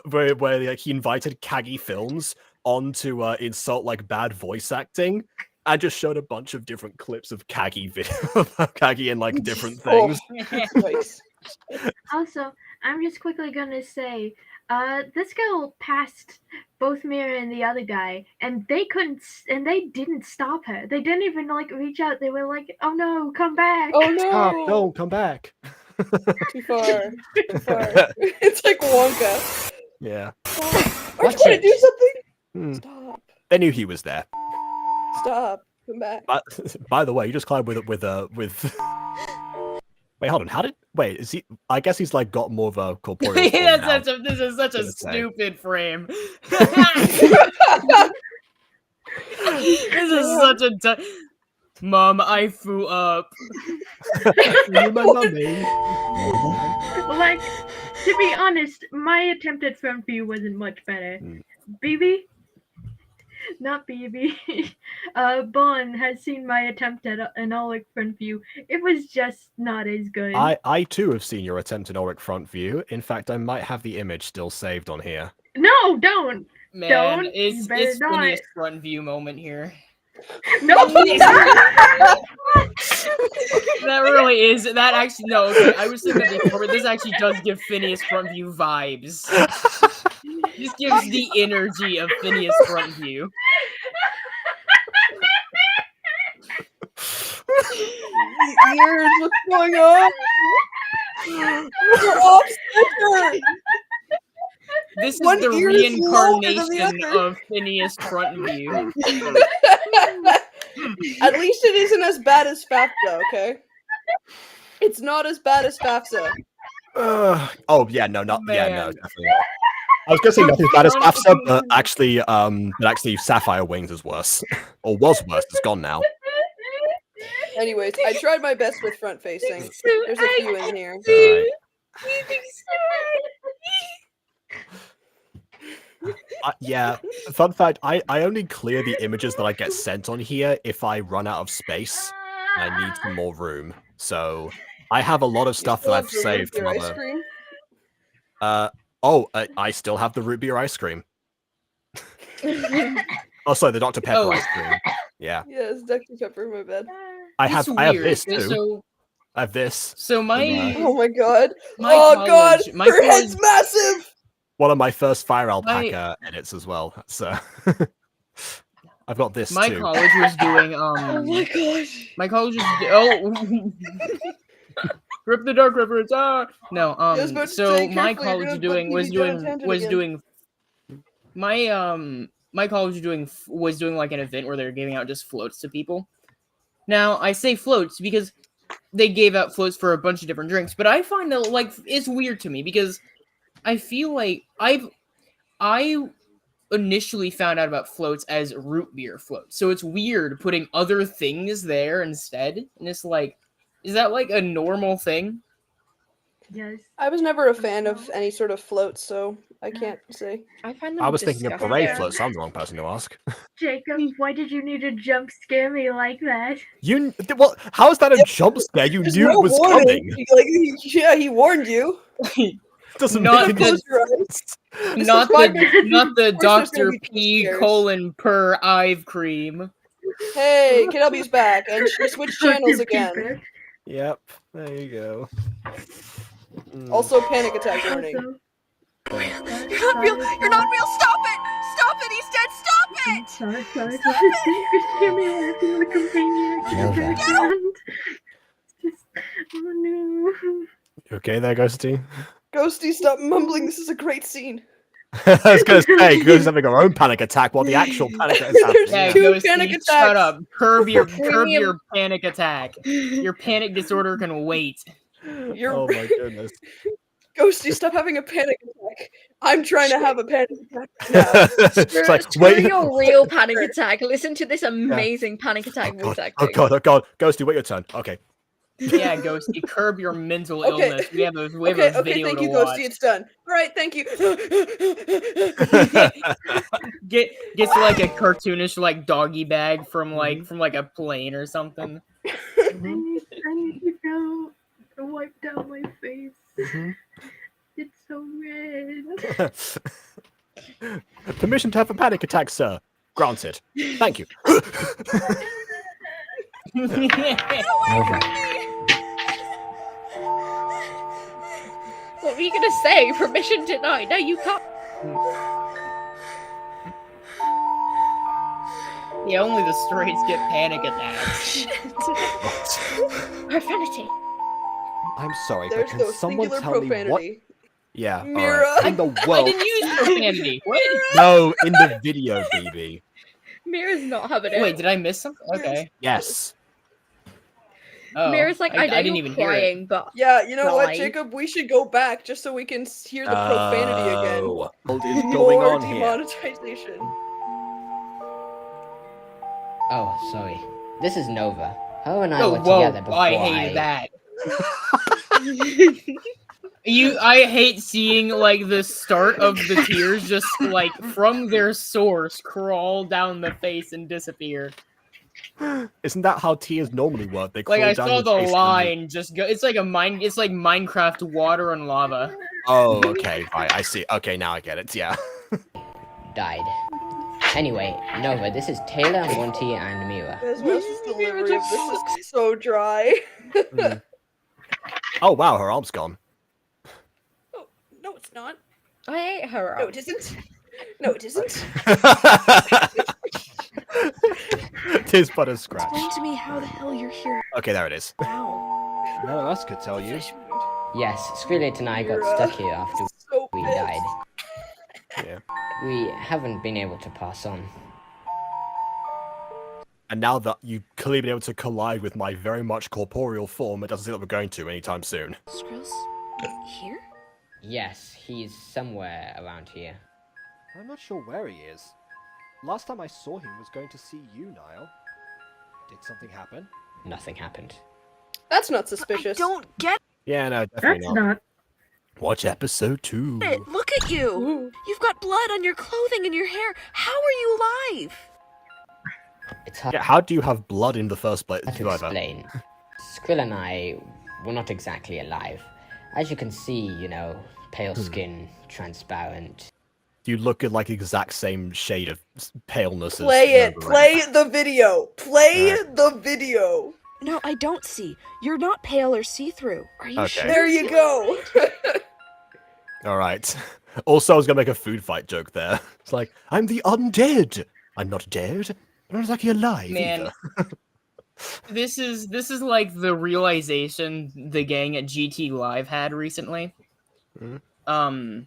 where he invited Kagi Films on to insult like bad voice acting and just showed a bunch of different clips of Kagi video of Kagi and like different things. Yikes. Also, I'm just quickly gonna say, this girl passed both Mira and the other guy, and they didn't stop her. They didn't even like reach out. They were like, "Oh no, come back!" Oh Stop! no! Don't come back. Too far. Too far. It's like Wonka. Yeah. Aren't you trying to do something? Hmm. Stop. They knew he was there. Stop. Come back. By the way, you just climbed with. Wait, hold on. How did? Wait, is he? I guess he's like got more of a corporeal. Form now. This is such a Gonna say. stupid frame. This is such a. Mom, I flew up. You my mummy. Like, to be honest, my attempt at front view wasn't much better. BB? Not BB. Bon has seen my attempt at an Auric front view. It was just not as good. I too have seen your attempt at Auric front view. In fact, I might have the image still saved on here. No, don't! Man, Don't, it's you better not. Phineas front view moment here. No! That really is. That actually no. Okay, I was thinking that before, but this actually does give Phineas front view vibes. This gives the energy of Phineas front view. Ears, what's going on? You're off center. This is One the ear is lower than the reincarnation other. of Phineas front view. At least it isn't as bad as FAFSA, okay? It's not as bad as FAFSA. Oh yeah, no, not yeah, no, Man. definitely. I was gonna say nothing bad as FAFSA, but actually, Sapphire Wings is worse, or was worse. It's gone now. Anyways, I tried my best with front facing. There's a few in here. Alright. Yeah, fun fact, I only clear the images that I get sent on here if I run out of space and I need some more room. So I have a lot of stuff that I've saved from Ice other. cream? I still have the root beer ice cream. Oh, sorry, the Dr. Pepper Oh. ice cream. Yeah, Yeah, it's Dr. Pepper, my bad. I It's have weird. this Okay, too. So, I have this. so my Oh my god. My Oh god! college- my Her head's college- massive! One of my first Fire My- Alpaca edits as well. So I've got this my too. college was doing Oh my gosh. my college was rip the dark reference. No, I was about to so say, my careful, you're college gonna doing put was me down a doing tangent was again. doing my college was doing like an event where they were giving out just floats to people. Now I say floats because they gave out floats for a bunch of different drinks, but I find that like it's weird to me because I feel like I initially found out about floats as root beer floats, so it's weird putting other things there instead, and it's like, is that like a normal thing? Yes. I was never a fan of any sort of float, so I can't say. I find them I was thinking of disgusting. parade floats. So I'm the wrong person to ask. Jacob, why did you need to jump scare me like that? You well, how is that a jump scare? You There's knew no it was warning. coming. Like, yeah, he warned you. Doesn't Not make the- any Close your eyes. sense. This Not is why- the course there's gonna Dr. be P jump scares. colon per Ive cream. Hey, Kidulby's back, and she switched channels again. Yep, there you go. Also, panic attack warning. Also, You're not real! You're not real! Stop it! Stop it! He's dead! Stop it! sorry. You could hear me laughing like a maniac in the background. Just, oh no. You okay there, Ghosty? Ghosty, stop mumbling. This is a great scene. I was gonna say, Ghosty's having her own panic attack while the actual panic attack is happening. Yeah, Two Ghosty, panic shut attacks. up. Curb your Premium- panic attack. Your panic disorder can wait. You're Oh my goodness. Ghosty, stop having a panic attack. I'm trying to have a panic attack now. It's like, Screw wait. your real panic attack. Listen to this amazing panic attack voice Oh acting. god, oh god. Ghosty, wait your turn. Okay. Yeah, Ghosty, curb your mental Okay. illness. We have a Okay, video thank to you, watch. Ghosty. It's done. All right, thank you. gets like a cartoonish like doggy bag from like a plane or something. I need to go to wipe down my face. It's so red. Permission to have a panic attack, sir. Granted. Thank you. What were you gonna say? Permission denied. No, you can't. Yeah, only the straights get panic attacks. Profanity. I'm sorry, but There's can no someone singular tell me what profanity. Yeah. Mira. alright. in the I world? didn't use profanity. What? No, in the video, BB. Mira's not having it. Wait, did I miss something? Okay. Yes. Oh, Mira's like, I know didn't you're even hear it. crying, but Yeah, you know what, Right. Jacob? We should go back just so we can hear the profanity again. Oh. What is going More on here? demonetization. Oh, sorry. This is Nova. Her and I Oh, were whoa! together before I hated that. I hate seeing like the start of the tears just like from their source crawl down the face and disappear. Isn't that how tears normally work? They crawl Like I down saw your the face and line just go. It's like It's like Minecraft water and lava. Oh, okay. Right, I see. Okay, now I get it. Yeah. died. Anyway, Nova, this is Taylor, Monty, and Mira. Desmos's delivery of this is so dry. Oh wow, her arm's gone. Oh, no, it's not. I ate her No, up. it isn't. No, it isn't. Tis but a scratch. Explain to me how the hell you're here Okay, there it is. now. None of us could tell you. Yes, Skrillex and I got Mira. stuck here after So we pissed. died. Yeah. We haven't been able to pass on. And now that you've clearly been able to collide with my very much corporeal form, it doesn't seem like we're going to anytime soon. Skrills? Here? Yes, he's somewhere around here. I'm not sure where he is. Last time I saw him was going to see you, Niall. Did something happen? Nothing happened. That's not I suspicious. don't get Yeah, no, definitely That's not. not. Watch episode 2. it. Look at you. You've got blood on your clothing and your hair. How are you alive? It's hard Yeah, how do you have blood in the first place? to explain. Skrill and I were not exactly alive. As you can see, you know, pale skin, transparent. You look at like exact same shade of paleness as Play it. Nova Play the video. Play Alright. the video. No, I don't see. You're not pale or see-through. Are you Okay. sure? There you go. Alright. Also, I was gonna make a food fight joke there. It's like, I'm the undead! I'm not dead. I'm not exactly alive Man. either. This is like the realization the gang at GT Live had recently. Mhm.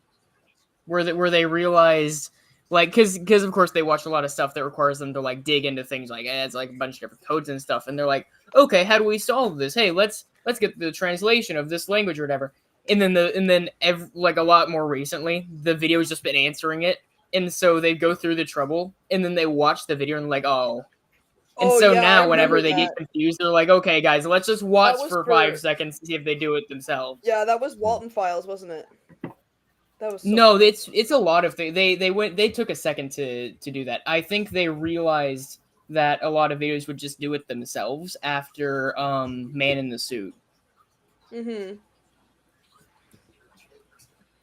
Where they realized, like, because of course they watch a lot of stuff that requires them to like dig into things like it's like a bunch of different codes and stuff, and they're like, okay, how do we solve this? Hey, let's get the translation of this language or whatever. And then like a lot more recently, the video's just been answering it, and so they go through the trouble, and then they watch the video and like, oh. And Oh, so yeah, I now, whenever remember they get that. confused, they're like, okay, guys, let's just watch was for for- 5 seconds to see if they do it themselves. Yeah, that was Walton Files, wasn't it? That was so No, it's a lot of things. They took a second to do that. I think they realized that a lot of videos would just do it themselves after Man in the Suit. Mm-hmm.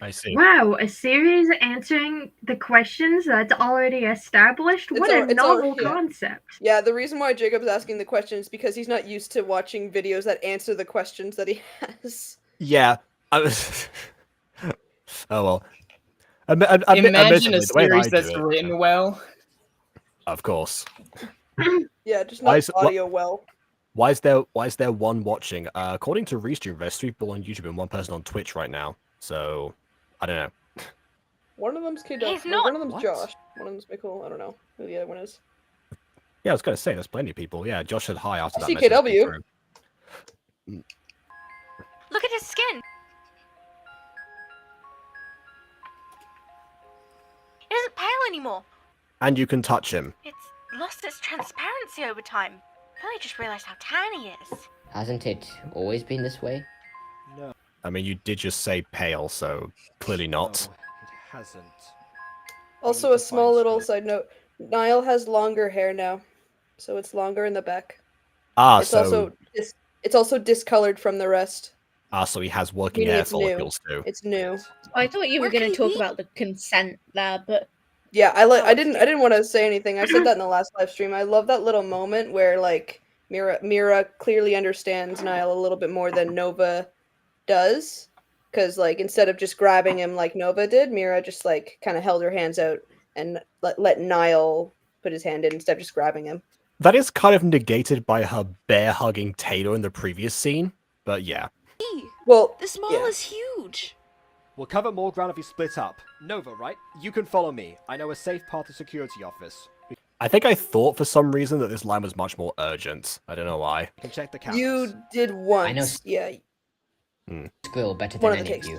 I see. Wow, a series answering the questions that's already established? What a It's novel yeah. concept. Yeah, the reason why Jacob's asking the question is because he's not used to watching videos that answer the questions that he has. Yeah. I was... oh well. Imagine admittedly, a the way series I do that's it- written well. Of course. Yeah, just Why not is it- what- audio well. Why is there one watching? According to Restream, there's 3 people on YouTube and 1 person on Twitch right now. So I don't know. One of them's KW. He's not- One of them's What? Josh. One of them's Michael. I don't know who the other one is. Yeah, I was gonna say there's plenty of people. Yeah, Josh said hi after I that. see message came KW. through. Look at his skin. It isn't pale anymore. And you can touch him. It's lost its transparency over time. I really just realized how tan he is. Hasn't it always been this way? I mean, you did just say pale, so clearly not. No, it hasn't. Also, need a to small find little Squid. side note: Niall has longer hair now, so it's longer in the back. Ah, It's so also it's also discolored from the rest. he has working Meaning hair it's new. follicles too. It's new. I thought you were Where can going to he talk be? about the consent there, but Yeah, I Oh, it's didn't want to say anything. I said that in the last live stream. I love that little moment where like Mira clearly understands Niall a little bit more than Nova does, because like instead of just grabbing him like Nova did, Mira just like kind of held her hands out and let Niall put his hand in instead of just grabbing him. That is kind of negated by her bear hugging Taylor in the previous scene, but yeah. Well, This mall yeah. is huge. We'll cover more ground if we split up. Nova, right? You can follow me. I know a safe path to security office. We I think I thought for some reason that this line was much more urgent. I don't know why. can check the cameras. You did once. Yeah. Squirrel better One than of the any of cakes. you.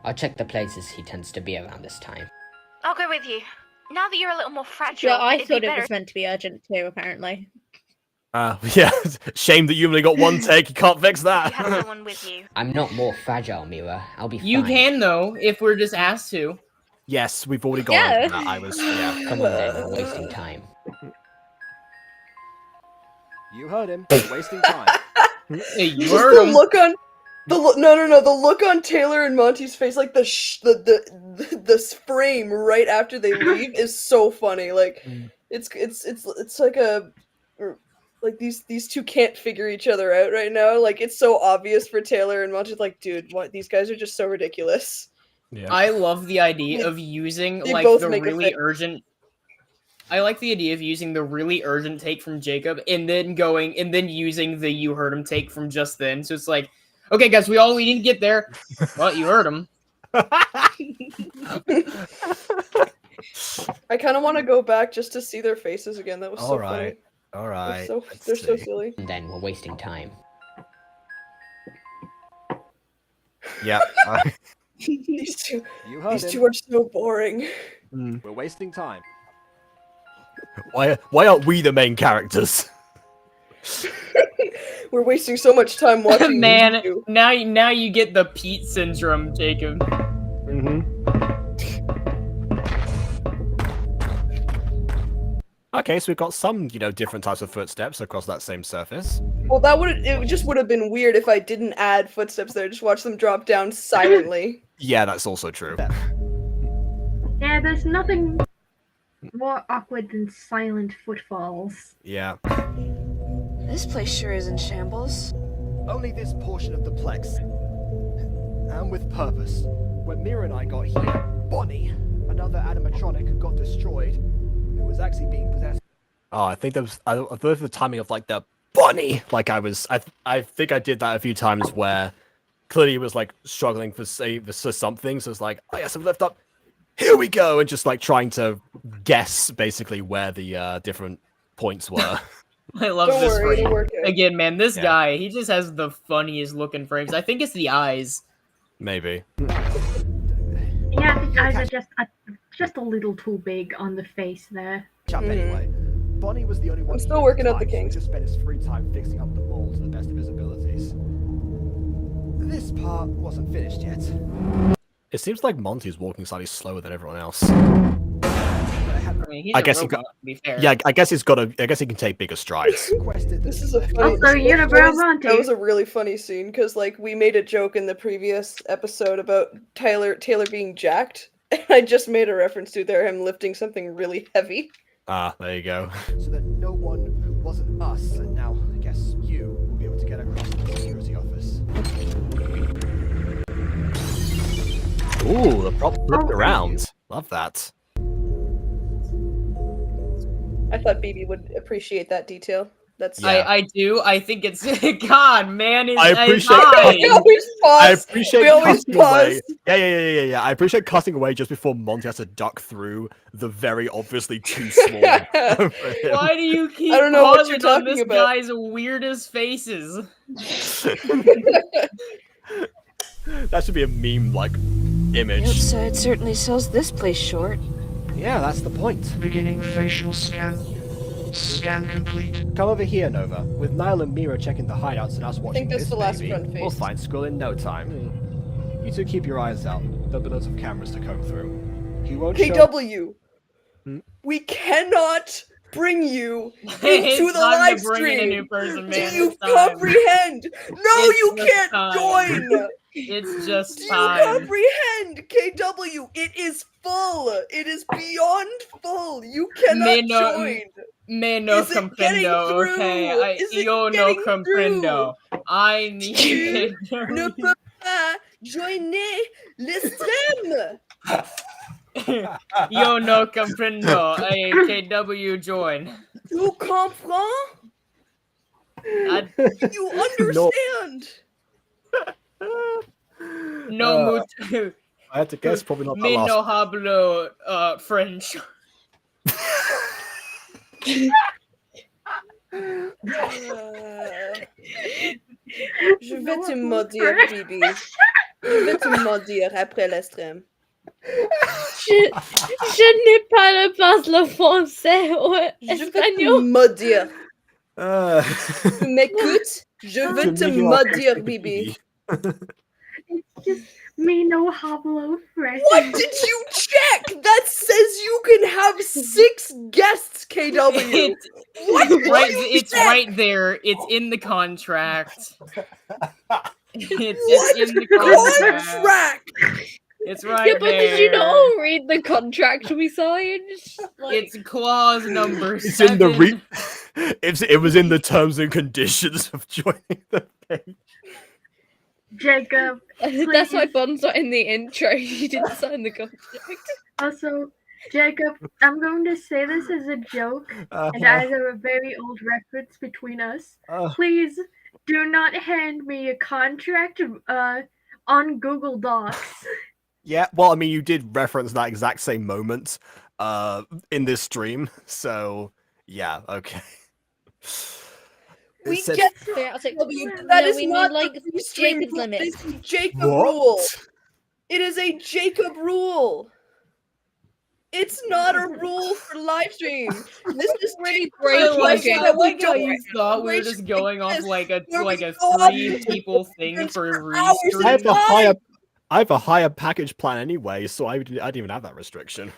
I'll check the places he tends to be around this time. I'll go with you. Now that you're a little more fragile, yeah, I it'd thought be it better was meant to be urgent too, apparently. Yeah, shame that you only got one take, you can't fix if that. you had someone with you. I'm not more fragile, Mira. I'll be You fine. can though, if we're just asked to. Yes, we've already gone Yeah. over that. I was, yeah. Come on then, we're wasting time. You heard him. We're wasting time. Hey, you Just heard the him. look on the look on Taylor and Monty's face, like the frame right after they leave is so funny. Like it's like a like these two can't figure each other out right now. Like it's so obvious for Taylor and Monty's like, dude, what, these guys are just so ridiculous. Yeah. I love the idea of using they like both the make a really face. urgent. I like the idea of using the really urgent take from Jacob and then using the you heard him take from just then. So it's like, okay, guys, we need to get there. Well, you heard him. I kind of want to go back just to see their faces again. That was so funny. All right. They're so silly. And then we're wasting time. Yeah. These two You heard him. are so boring. We're wasting time. Why aren't we the main characters? We're wasting so much time watching Man, these two. now you get the Pete syndrome, Jacob. Okay, so we've got some, different types of footsteps across that same surface. Well, it just would have been weird if I didn't add footsteps there. Just watch them drop down silently. Yeah, that's also true. Yeah, there's nothing more awkward than silent footfalls. Yeah. This place sure is in shambles. Only this portion of the Plex. And with purpose. When Mira and I got here, Bonnie, another animatronic, got destroyed. It was actually being possessed. Oh, I think I thought the timing of like the bunny. Like I think I did that a few times where clearly he was like struggling for something. So it's like, oh yes, I've left up. Here we go, and just like trying to guess basically where the different points were. I love Don't this worry, frame. it'll work out. Again, man, this Yeah. guy, he just has the funniest looking frames. I think it's the eyes. Maybe. Yeah, the eyes are just a little too big on the face there. Chap anyway. Bonnie was the only one. I'm still here at working the out the time, so he kinks. just spent his free time fixing up the mall to the best of his abilities. This part wasn't finished yet. It seems like Monty's walking slightly slower than everyone else. I mean, he's I a guess he robot, got- to be fair. Yeah, I guess he can take bigger strides. This is a funny. Also, that Unibrow was- Monty. That was a really funny scene because like we made a joke in the previous episode about Taylor being jacked, and I just made a reference to him lifting something really heavy. Ah, there you go. So that no one who wasn't us, and now I guess you, will be able to get across to the security office. Ooh, the prop flipped around. Love that. I thought BB would appreciate that detail. That's Yeah. I do. I think it's God, man. His, I his appreciate- eyes. we always pause. I appreciate we always cutting away. pause. Yeah. I appreciate cutting away just before Monty has to duck through the very obviously too small. for him. Why do you keep I don't know what you're pausing on talking this about. guy's weirdest faces? That should be a meme like The image. outside certainly sells this place short. Yeah, that's the point. Beginning facial scan. Scan complete. Come over here, Nova. With Niall and Mira checking the hideouts and us watching that's this the last baby, front face. we'll find Skull in no time. You two keep your eyes out. There'll be lots of cameras to comb through. He won't show... KW, We cannot bring you It's into the time live to bring in a new stream. person, Do man. you It's time. comprehend? No, It's you just can't time. join. It's just Do you time. comprehend, KW? It is full. It is beyond full. You cannot join. Me no Is it getting comprendo, through? okay? Is it Yo no getting comprendo. I need Tu ne peux pas joiner le stream. Yo no comprendo. Hey, KW join. Tu comprends? You understand? No I had to guess, probably not that Me last. no hablo French. Je vais te maudire, Bibi. Je vais te maudire après le stream. Je n'ai pas le parle français ou Je vais te espagnol. maudire. Tu m'écoutes? Je veux te maudire, Bibi. It's just me no hablo French. What did you check? That says you can have 6 guests, KW. It's right there. It's in the contract. It's in the contract. It's right Yeah, but there. did you not read the contract we signed? It's clause number It's 7. in the it was in the terms and conditions of joining the page. Jacob, That's why Bon's not in the intro. He didn't sign the contract. also, Jacob, I'm going to say this as a joke and as a very old reference between us. Please do not hand me a contract on Google Docs. Yeah, well, I mean, you did reference that exact same moment in this stream, so yeah, okay. We said- get Yeah, I was like, that no, is we not mean, like, the stream Jacob's rule. limit. It is a Jacob What? rule. It is a Jacob rule. It's not a rule for live stream. This is Really Jacob's breaking request Jacob. that we Like how don't you thought we were just going off like a 3 people thing for a restream. I have a higher package plan anyway, so I didn't even have that restriction.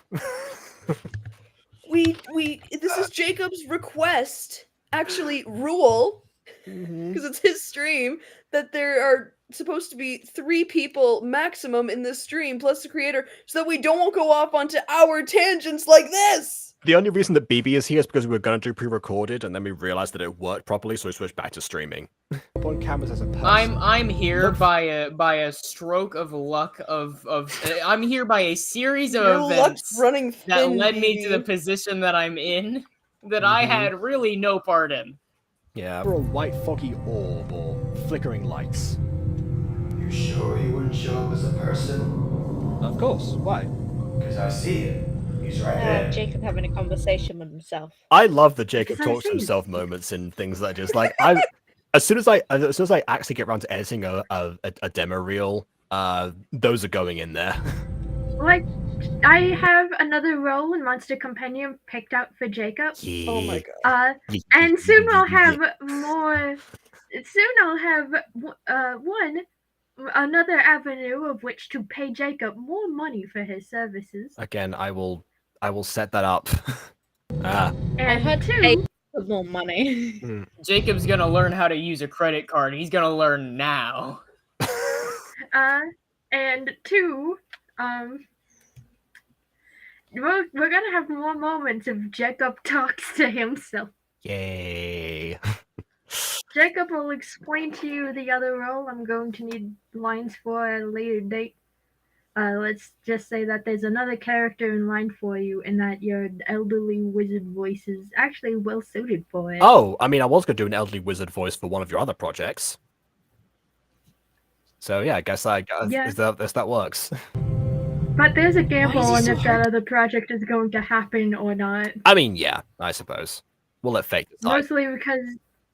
This is Jacob's request, actually rule, because it's his stream, that there are supposed to be 3 people maximum in this stream plus the creator, so that we don't go off onto our tangents like this. The only reason that BB is here is because we were going to do pre-recorded, and then we realized that it worked properly, so we switched back to streaming. On cameras as a person. I'm here by a stroke of luck of I'm here by a series of Your luck's events running that thin, led me to the BB. position that I'm in that I had really no part in. Yeah. For a white foggy orb or flickering lights. You sure he wouldn't show up as a person? Of course. Why? Because I see him. He's right there. Jacob having a conversation with himself. I love the Jacob Because I talks to see. himself moments and things that just like as soon as I actually get around to editing a demo reel, those are going in there. Like, I have another role in Monster Compendium picked out for Jacob. Oh my god. And soon I'll have more. Soon I'll have another avenue of which to pay Jacob more money for his services. Again, I will set that up. And heard two, for more money. Jacob's gonna learn how to use a credit card. He's gonna learn now. and two, we're gonna have more moments of Jacob talks to himself. Yay. Jacob will explain to you the other role I'm going to need lines for at a later date. Let's just say that there's another character in line for you, and that your elderly wizard voice is actually well suited for it. Oh, I mean, I was going to do an elderly wizard voice for one of your other projects. So yeah, I guess Yeah. that works. But there's a gamble Why is he on so if that other project is going to happen or not. I mean, yeah, I suppose we'll let fate decide. Mostly because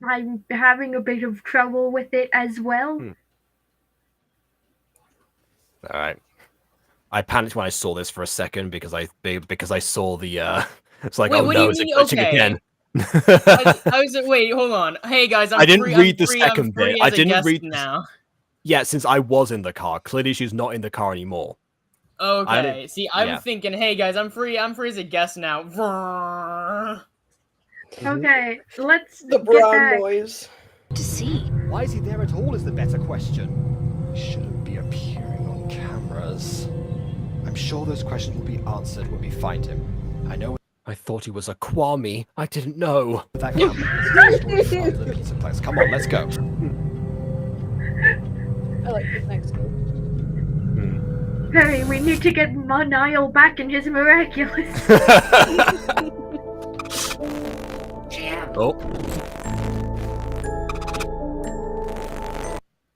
I'm having a bit of trouble with it as well. All right. I panicked when I saw this for a second because I saw the it's like, Wait, oh what do no, you is it mean? glitching Okay. again? I was wait, hold on. Hey guys, I didn't free, read I'm the free, second I'm free bit. as I a didn't guest read now. Yeah, since I was in the car. Clearly she's not in the car anymore. Okay. See, I'm yeah. thinking, hey guys, I'm free as a guest now. Okay, let's The get brown back. noise. To see. Why is he there at all is the better question. He shouldn't be appearing on cameras. I'm sure those questions will be answered when we find him. I know I thought he was a Kwame. I didn't know. that camera is stored under the piece of Plex. Come on, let's go. I like this next one. Hey, we need to get Niall back in his miraculous. Oh.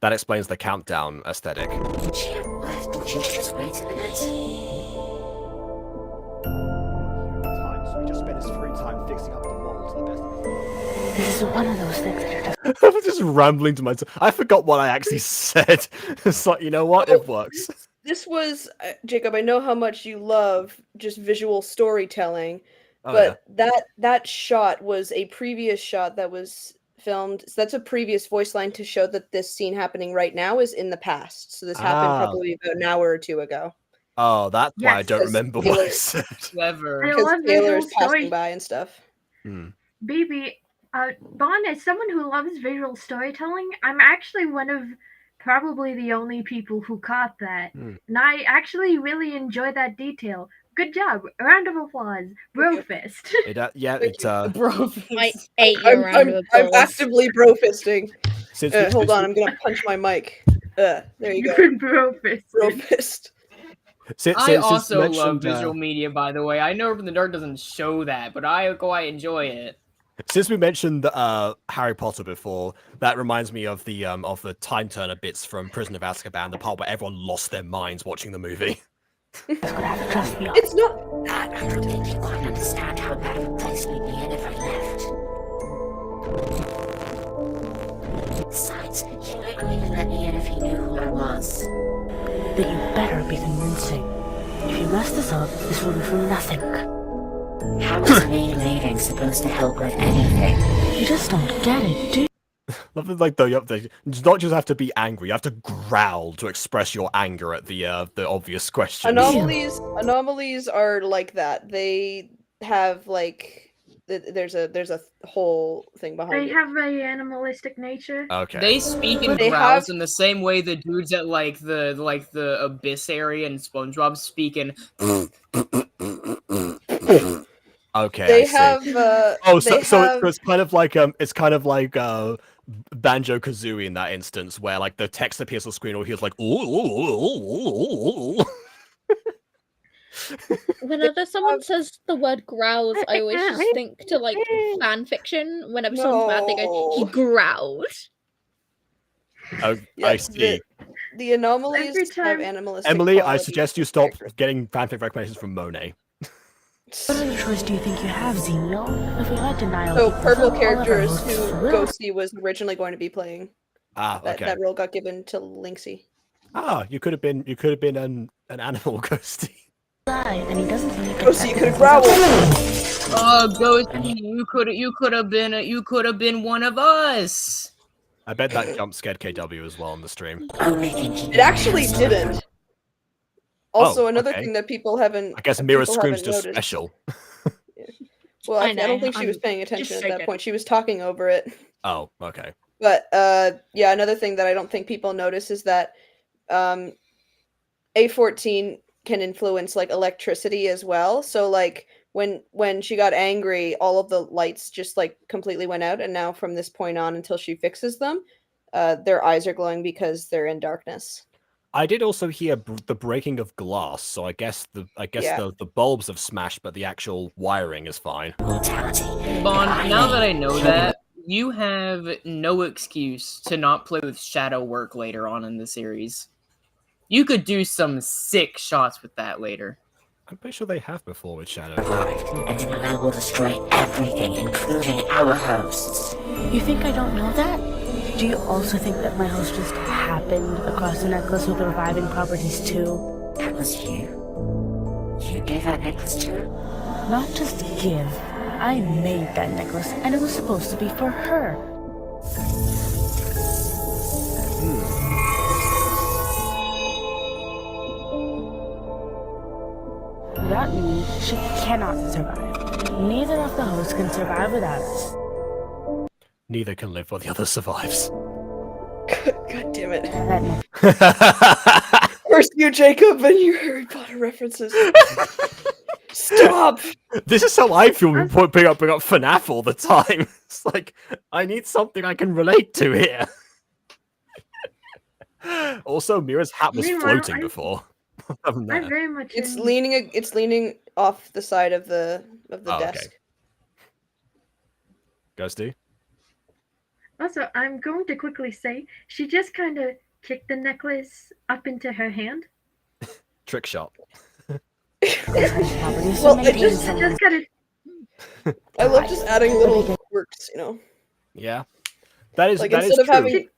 That explains the countdown aesthetic. Just wait a minute. So he just spent his free time fixing up the mold to the best of his This is one of those things that are I'm just rambling to myself. I forgot what I actually said. It's like, you know what? It works. This was Jacob. I know how much you love just visual storytelling, Oh, but that shot was a previous shot that was filmed. So that's a previous voice line to show that this scene happening right now is in the past. So this happened probably about an hour or two ago. Oh, that's why I Yes, don't because remember what I said. Clever. I Because love Taylor's visual story. passing by and stuff. BB, Bon, as someone who loves visual storytelling, I'm actually one of probably the only people who caught that. And I actually really enjoy that detail. Good job. A round of applause. Brofist. Bro, My 8-year round of I'm applause. actively bro-fisting. Since Hold on, I'm gonna punch my mic. There you go. Brofist. Brofist. I also love visual media, by the way. I know Urban the Dark doesn't show that, but I quite enjoy it. Since we mentioned Harry Potter before, that reminds me of the time turner bits from Prison of Azkaban, the part where everyone lost their minds watching the movie. It's not. I don't think you quite understand how bad of a place we'd be in if I left. Besides, he might not even let me in if he knew who I was. Then you better be convincing. If you mess this up, this will be for nothing. How is me leaving supposed to help with anything? You just don't get it, do you? Love it, like the does not just have to be angry, you have to growl to express your anger at the obvious questions. Anomalies are like that. They have like there's a whole thing behind They it. have a animalistic nature. Okay. They speak in growls in the same way the dudes at like the abyss area and SpongeBob speak in. Okay. They I see. have. It's kind of like Banjo Kazooie in that instance, where like the text appears on the screen, or he's like, ooh. Whenever someone says the word growls, I always just think to like fan fiction. Whenever someone's bad, they go, he growled. Oh, Yeah, I see. The anomalies have animalistic. Emily, I qualities. suggest you stop getting fanfic recommendations from Monet. What other choice do you think you have, Xenio? If we let denial So people purple fill all of our characters votes who for real. Ghosty was originally going to be playing. Okay. That role got given to Lynxie. You could have been an animal Ghosty. And he doesn't think Ghosty, you could have growled. Oh, Ghosty, you could have been one of us. I bet that jump scared KW as well on the stream. It actually didn't. Also, another okay. thing that people haven't. I guess Mira's people scream's haven't just noticed. special. Well, I know, don't think she was I'm paying attention just at that shaking. point. She was talking over it. Oh, okay. But yeah, another thing that I don't think people notice is that A14 can influence like electricity as well. So like when she got angry, all of the lights just like completely went out, and now from this point on until she fixes them, their eyes are glowing because they're in darkness. I did also hear the breaking of glass, so I guess the bulbs have smashed, but the actual wiring is fine. Bon, now that I know that, you have no excuse to not play with shadow work later on in the series. You could do some sick shots with that later. I'm pretty sure they have before with shadow. And I will destroy everything, including our hosts. You think I don't know that? Do you also think that my host just happened across the necklace with the reviving properties too? That was you? You gave that necklace to her? Not just give. I made that necklace, and it was supposed to be for her. Without me, she cannot survive. Neither of the hosts can survive without us. Neither can live while the other survives. God damn it. That First you, Jacob, and your Harry Potter references. Stop! This is how I feel when we bring up FNAF all the time. It's like, I need something I can relate to here. Also, Mira's hat was Meanwhile, floating before. Other than I that. very much. It's leaning off the side of the desk. Okay. Ghosty? Also, I'm going to quickly say she just kind of kicked the necklace up into her hand. Trick shot. Well, I just kind of. I love just adding little quirks, you know. Yeah. That is Like that instead is of true. having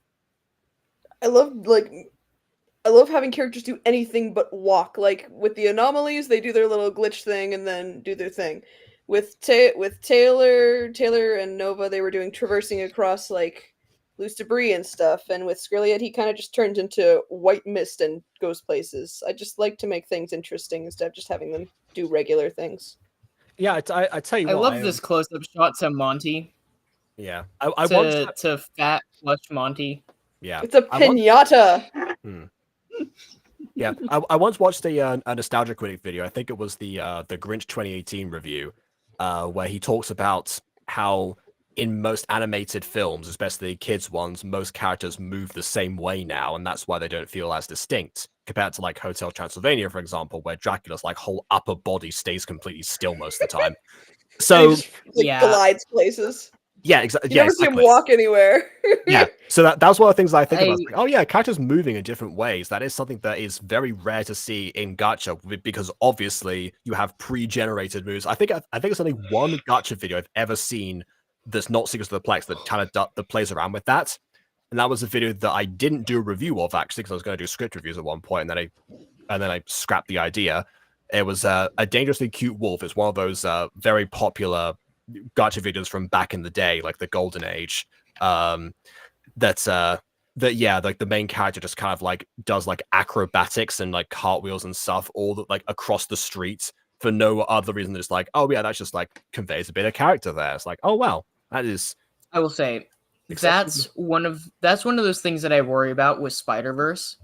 I love having characters do anything but walk. Like with the anomalies, they do their little glitch thing and then do their thing. With Taylor and Nova, they were doing traversing across like loose debris and stuff. And with Skrilliad, he kind of just turns into white mist and goes places. I just like to make things interesting instead of just having them do regular things. Yeah, I tell you I what. love this close-up shot to Monty. Yeah, I want to fat plush Monty. Yeah, It's a pinata. Yeah, I once watched a Nostalgia Critic video. I think it was the Grinch 2018 review, where he talks about how in most animated films, especially kids ones, most characters move the same way now, and that's why they don't feel as distinct compared to like Hotel Transylvania, for example, where Dracula's like whole upper body stays completely still most of the time. So He just, glides places. Yeah, exactly. You never see him walk anywhere. Yeah, so that was one of the things that I think about. Like, oh yeah, characters moving in different ways. That is something that is very rare to see in Gacha because obviously you have pre-generated moves. I think it's only one Gacha video I've ever seen that's not Secrets of the Plex that kind of that plays around with that, and that was a video that I didn't do a review of actually because I was going to do script reviews at one point, and then I scrapped the idea. It was a dangerously cute wolf. It's one of those very popular Gacha videos from back in the day, like the golden age. Like the main character just kind of like does like acrobatics and like cartwheels and stuff all like across the streets for no other reason than just like, oh yeah, that's just like conveys a bit of character there. It's like, oh wow, that is. I will say that's one of those things that I worry about with Spider-Verse,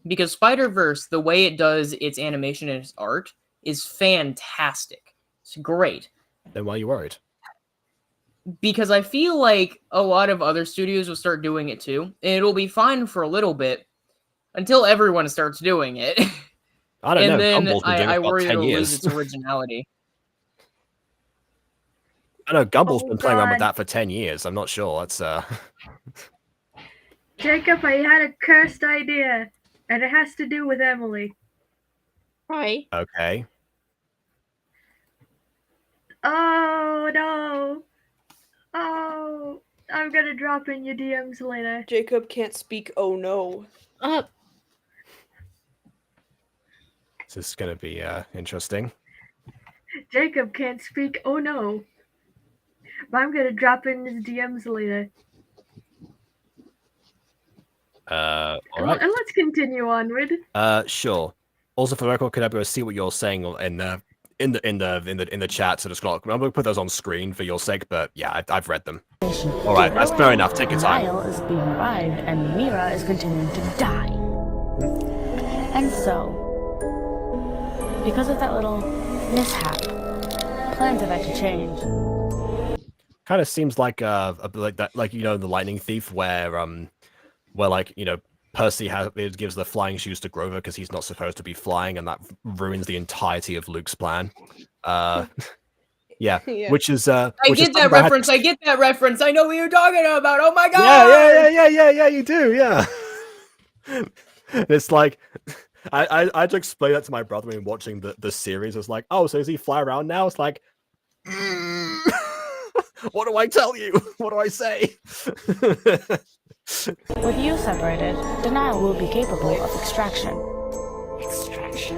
because Spider-Verse, the way it does its animation and its art is fantastic. It's great. Then why are you worried? Because I feel like a lot of other studios will start doing it too, and it'll be fine for a little bit until everyone starts doing it. I don't know. And then Gumball's been doing it I for worry 10 it'll years. lose its originality. I know Gumball's Oh, been playing around with God. that for 10 years. I'm not sure. That's Jacob, I had a cursed idea, and it has to do with Emily. Right. okay. Oh no! Oh, I'm gonna drop in your DMs later. Jacob can't speak. Oh no. This is gonna be interesting. Jacob can't speak. Oh no! But I'm gonna drop in his DMs later. All right. And let's continue onward. Sure. Also, for the record, could I go see what you're saying in the chat? So just I'm gonna put those on screen for your sake. But yeah, I've read them. All right, that's fair enough. Take your time. Denial is being revived, and Mira is continuing to die. And so, because of that little mishap, plans have had to change. Kind of seems like like that, like the Lightning Thief, where like Percy gives the flying shoes to Grover because he's not supposed to be flying, and that ruins the entirety of Luke's plan. Yeah, which is I get that reference. I get that reference. I know what you're talking about. Oh my god! Yeah, you do, yeah. It's like I had to explain that to my brother when watching the series. It's like, oh, so does he fly around now? It's like, what do I tell you? What do I say? With you separated, Denial will be capable of extraction. Extraction?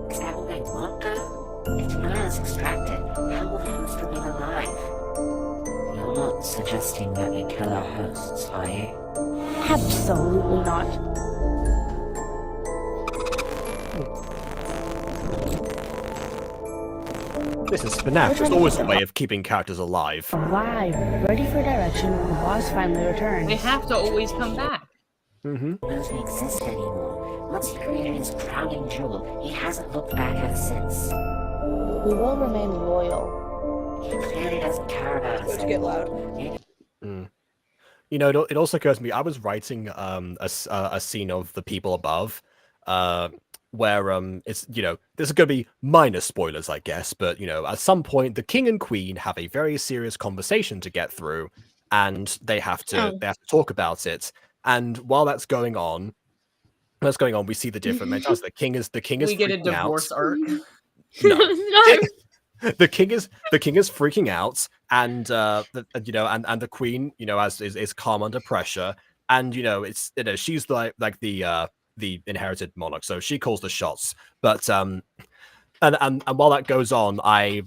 Is that what they want, though? If Denial is extracted, how will the host remain alive? You're not suggesting that we kill our hosts, are you? Absolutely not. This is FNAF. There's always a way of keeping characters alive. Alive, ready for direction when the boss finally returns. They have to always come back. Doesn't exist anymore. Once he created his crowning jewel, he hasn't looked back at it since. We will remain loyal. He clearly doesn't care about us. Let's get loud. You know, it also occurs to me, I was writing a scene of The People Above, where it's, you know, this is going to be minor spoilers, I guess, but, you know, at some point the king and queen have a very serious conversation to get through, and they have to talk about it. And while that's going on, we see the different mentions. The king is We get a divorce arc. No. The king is freaking out, and the queen, you know, is calm under pressure, and you know, it's, you know, she's like the inherited monarch, so she calls the shots. But and while that goes on, I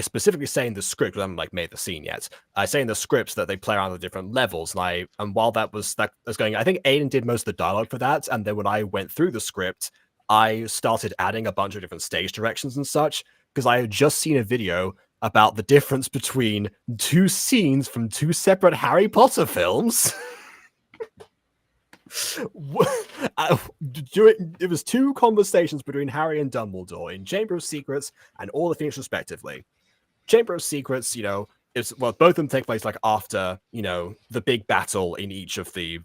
specifically say in the script, I haven't like made the scene yet. I say in the scripts that they play around with different levels, and while that was going, I think Aiden did most of the dialogue for that, and then when I went through the script, I started adding a bunch of different stage directions and such, because I had just seen a video about the difference between two scenes from two separate Harry Potter films. It was two conversations between Harry and Dumbledore in Chamber of Secrets and All the Phoenix respectively. Chamber of Secrets, you know, both of them take place like after, you know, the big battle in each of the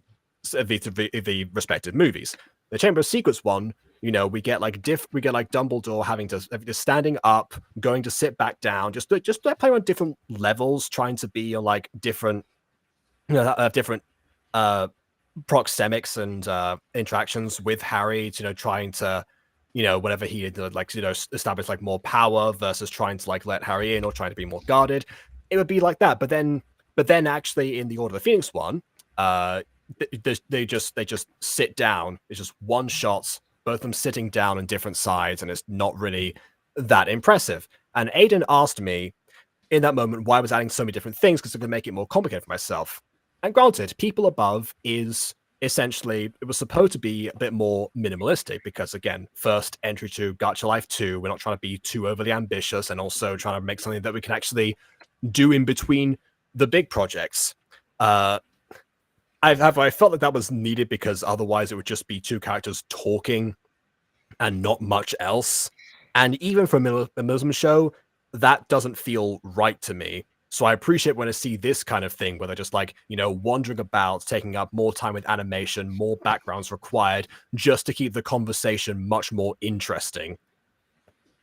respective movies. The Chamber of Secrets one, you know, we get like Dumbledore having to standing up, going to sit back down, just playing on different levels, trying to be on like different, you know, different proxemics and interactions with Harry, you know, trying to, you know, whenever he had, like, you know, establish like more power versus trying to like let Harry in or trying to be more guarded. It would be like that. But then actually in the Order of the Phoenix one, they just sit down. It's just one shot, both of them sitting down on different sides, and it's not really that impressive. And Aiden asked me in that moment why I was adding so many different things, because it could make it more complicated for myself. And granted, People Above is essentially, it was supposed to be a bit more minimalistic, because again, first entry to Gacha Life 2, we're not trying to be too overly ambitious, and also trying to make something that we can actually do in between the big projects. I felt like that was needed, because otherwise it would just be two characters talking and not much else. And even for a minimalism show, that doesn't feel right to me. So I appreciate when I see this kind of thing where they're just like, you know, wandering about, taking up more time with animation, more backgrounds required, just to keep the conversation much more interesting.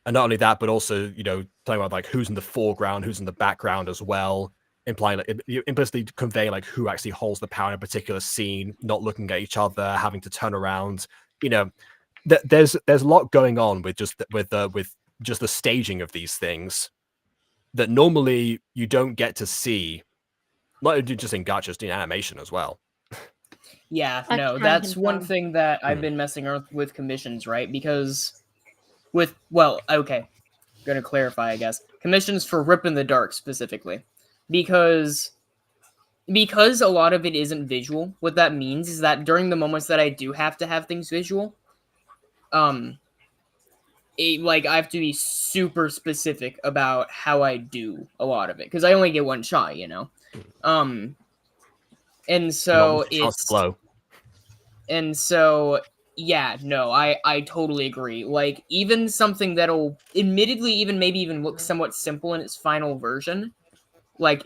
And not only that, but also, you know, talking about like who's in the foreground, who's in the background as well, implying like implicitly conveying like who actually holds the power in a particular scene, not looking at each other, having to turn around. You know, there's a lot going on with just the staging of these things that normally you don't get to see, not just in Gacha, just in animation as well. Yeah, no, that's one thing that I've been messing around with commissions, right? Because okay, gonna clarify, I guess. Commissions for Rip in the Dark specifically. Because a lot of it isn't visual, what that means is that during the moments that I do have to have things visual, like I have to be super specific about how I do a lot of it, because I only get one shot, you know. And so yeah, no, I totally agree. Like, even something that'll admittedly even look somewhat simple in its final version, like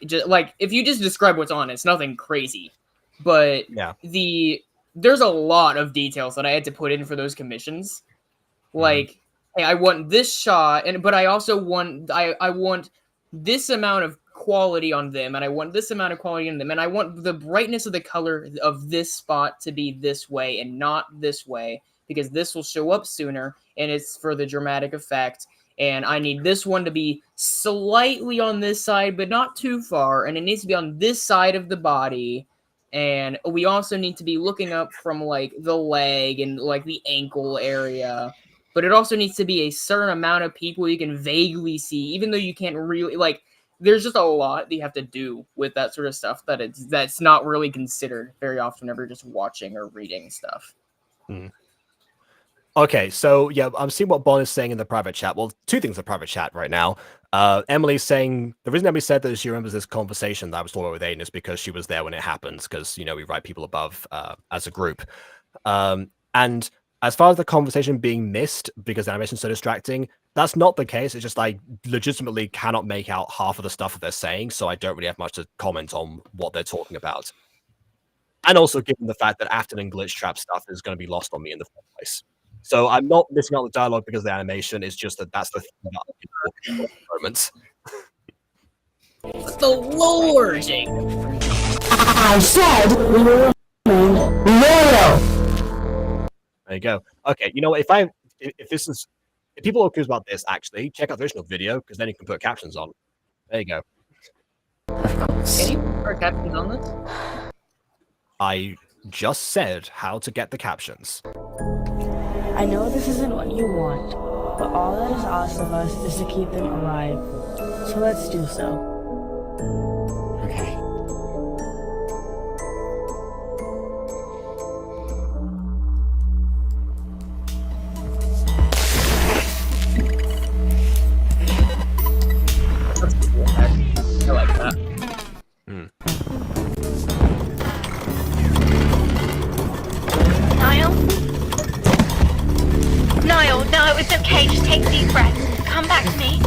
if you just describe what's on, it's nothing crazy, but yeah, there's a lot of details that I had to put in for those commissions. Like, hey, I want this shot, but I also want I want this amount of quality on them, and I want this amount of quality on them, and I want the brightness of the color of this spot to be this way and not this way, because this will show up sooner, and it's for the dramatic effect. And I need this one to be slightly on this side, but not too far, and it needs to be on this side of the body. And we also need to be looking up from like the leg and like the ankle area. But it also needs to be a certain amount of people you can vaguely see, even though you can't really, like, there's just a lot that you have to do with that sort of stuff that's not really considered very often whenever you're just watching or reading stuff. Okay, so yeah, I'm seeing what Bon is saying in the private chat. Well, two things in the private chat right now. Emily's saying the reason Emily said that she remembers this conversation that I was talking about with Aiden is because she was there when it happened. Because we write people above as a group. And as far as the conversation being missed because the animation's so distracting, that's not the case. It's just I legitimately cannot make out half of the stuff that they're saying, so I don't really have much to comment on what they're talking about. And also given the fact that Afton and Glitch Trap stuff is going to be lost on me in the first place. So I'm not missing out the dialogue because of the animation. It's just that's the thing that I'm looking for at the moment. What the Lord! I said we were loyal. There you go. Okay, you know what? If people are confused about this, actually, check out the original video because then you can put captions on. There you go. Can you put captions on this? I just said how to get the captions. I know this isn't what you want, but all that is asked of us is to keep them alive. So let's do so. Okay. I like that. Niall, no, it's okay. Just take a deep breath. Come back to me.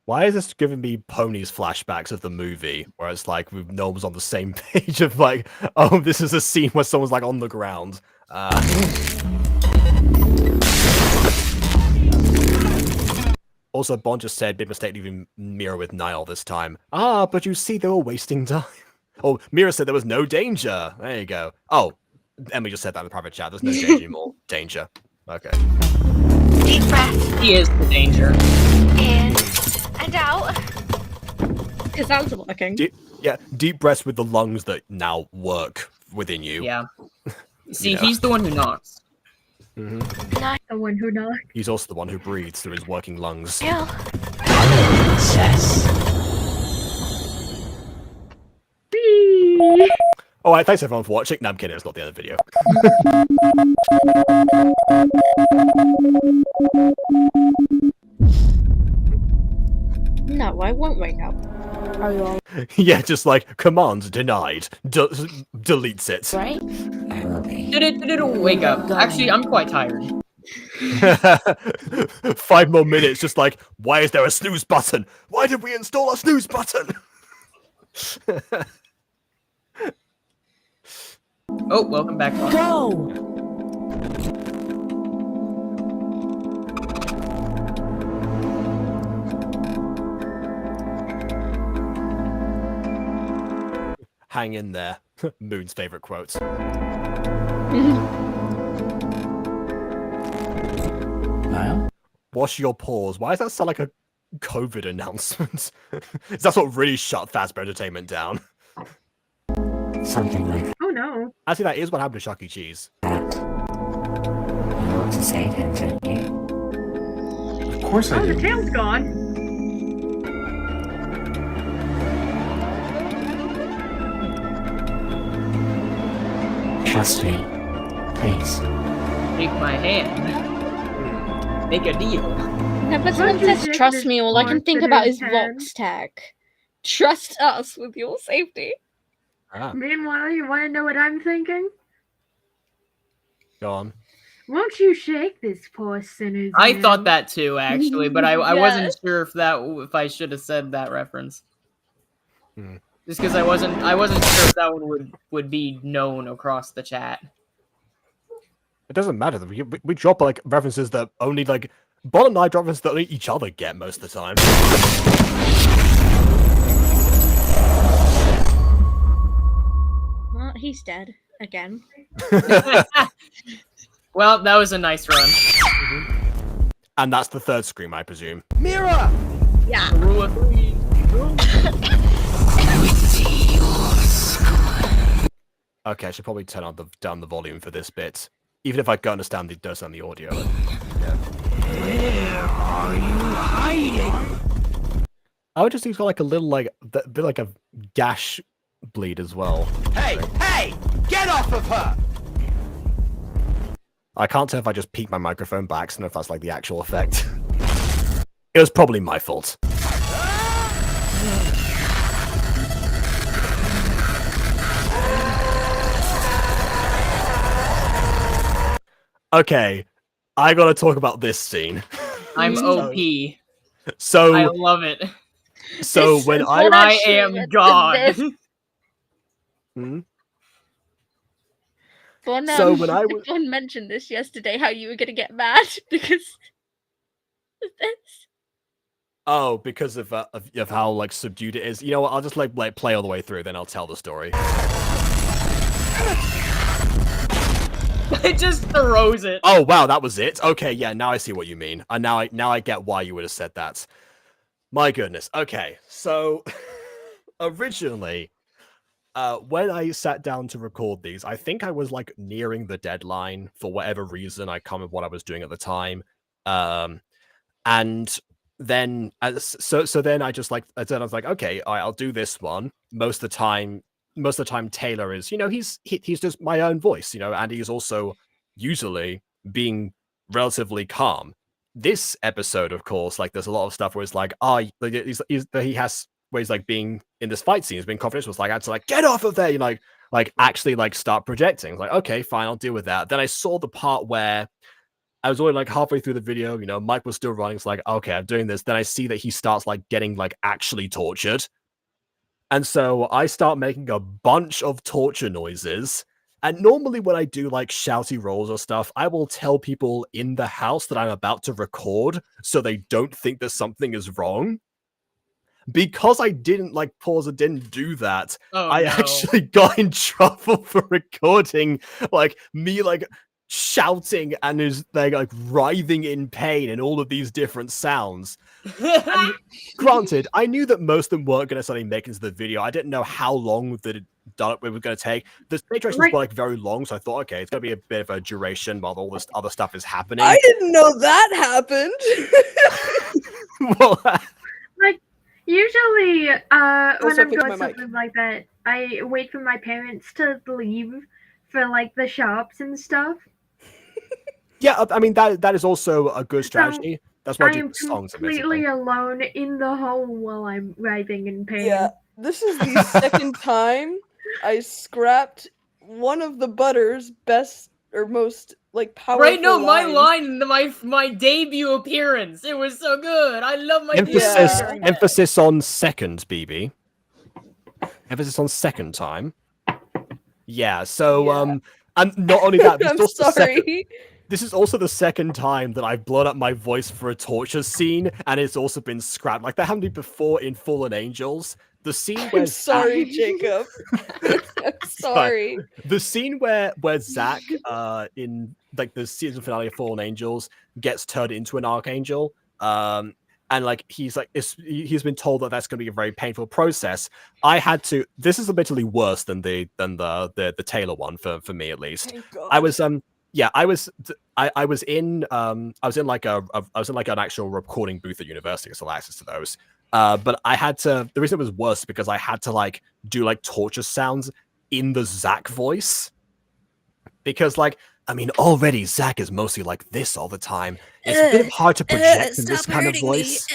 Why is this giving me Pony's flashbacks of the movie, where it's like no one's on the same page of like, oh, this is a scene where someone's like on the ground. Also, Bond just said, big mistake leaving Mira with Niall this time. Ah, but you see, they were wasting time. Oh, Mira said there was no danger. There you go. Oh, Emily just said that in the private chat. There's no danger anymore. Danger. Okay. Deep breath. He is the danger. In and out. Because that's working. Deep breaths with the lungs that now work within you. Yeah. See, he's the one who knocks. Mm-hmm. Not the one who knocked. He's also the one who breathes through his working lungs. Yeah. Alright, thanks everyone for watching. No, I'm kidding, it's not the end of the video. No, I won't wake up. Are you all Yeah, just like, command denied. Deletes it. right? Did it wake up? Actually, I'm quite tired. 5 more minutes, just like, why is there a snooze button? Why did we install a snooze button? Oh, welcome back. Go! Hang in there. Moon's favorite quotes. Niall? Wash your paws. Why does that sound like a COVID announcement? Is that what really shut Fazbear Entertainment down? Something like Oh no. Actually, that is what happened to Chuck E. Cheese. that. You want to say it, don't you? Of course I Oh, the do. tail's gone. Trust me. Please. Take my hand. Make a deal. Whenever someone Don't you says think trust this me, all I can think about is confident Vox tag. Trust us with your safety. Ah, Meanwhile, you want to know what I'm thinking? go on. Won't you shake this poor sinner's I hand? thought that too, actually, but I wasn't Yes. sure if I should have said that reference. Hmm. Just because I wasn't sure if that one would be known across the chat. It doesn't matter. We drop like references that only like Bon and I drop references that only each other get most of the time. Well, he's dead again. Well, that was a nice run. And that's the third scream, I presume. Mira! Yeah. Rule of 3. Okay, I should probably turn down the volume for this bit. Even if I don't understand the audio. Yeah. Where are you hiding? I would just think it's got like a little like bit like a gash bleed as well. Hey! Hey! Get off of her! I can't tell if I just peeked my microphone by accident, if that's like the actual effect. It was probably my fault. Okay, I gotta talk about this scene. I'm OP. So I love it. So when I am God. Hmm? Bon, So when I was Bon mentioned this yesterday, how you were gonna get mad because of this. Oh, because of how like subdued it is. You know what? I'll just like play all the way through, then I'll tell the story. It just throws it. Oh wow, that was it. Okay, yeah, now I see what you mean. And now I get why you would have said that. My goodness. Okay, so originally, when I sat down to record these, I think I was like nearing the deadline for whatever reason. I can't remember what I was doing at the time. And then so then I just like I was like, okay, I'll do this one. Most of the time Taylor is, you know, he's just my own voice, you know, and he's also usually being relatively calm. This episode, of course, like there's a lot of stuff where it's like, he has where he's like being in this fight scene, he's being confidential. It's like I had to like get off of there, you know, like actually like start projecting. Like, okay, fine, I'll deal with that. Then I saw the part where I was only like halfway through the video, you know, Mike was still running. It's like, okay, I'm doing this. Then I see that he starts like getting like actually tortured. And so I start making a bunch of torture noises. And normally when I do like shouty rolls or stuff, I will tell people in the house that I'm about to record so they don't think that something is wrong. Because I didn't like pause and didn't do that, I actually got in trouble for recording like me like shouting and is like writhing in pain and all of these different sounds. And granted, I knew that most of them weren't going to suddenly make it into the video. I didn't know how long that it was going to take. The stage directions were like very long, so I thought, okay, it's going to be a bit of a duration while all this other stuff is happening. I didn't know that happened. Well, like usually, when I'm fix doing my mic. something like that, I wait for my parents to leave for like the shops and stuff. Yeah, I mean that is also a good strategy. That's why I I do am songs. completely alone in the home while I'm writhing in pain. Yeah, this is the second time I scrapped one of the Butter's best or most like powerful Right, no, my lines. line, my debut appearance. It was so good. I love my Emphasis on second, BB. Emphasis on second time. Yeah, so and not only that, I'm sorry. This is also the second time that I've blown up my voice for a torture scene, and it's also been scrapped. Like that happened before in Fallen Angels. The scene where I'm sorry, Jacob. I'm sorry. The scene where Zach in like the season finale of Fallen Angels gets turned into an archangel, and like he's been told that that's going to be a very painful process. I had to. This is admittedly worse than the Taylor one for me at least. I was yeah, I was in like an actual recording booth at university, so I had access to those. But I had to. The reason it was worse is because I had to like do like torture sounds in the Zach voice, because like I mean already Zach is mostly like this all the time. It's a bit hard to project in this kind of voice.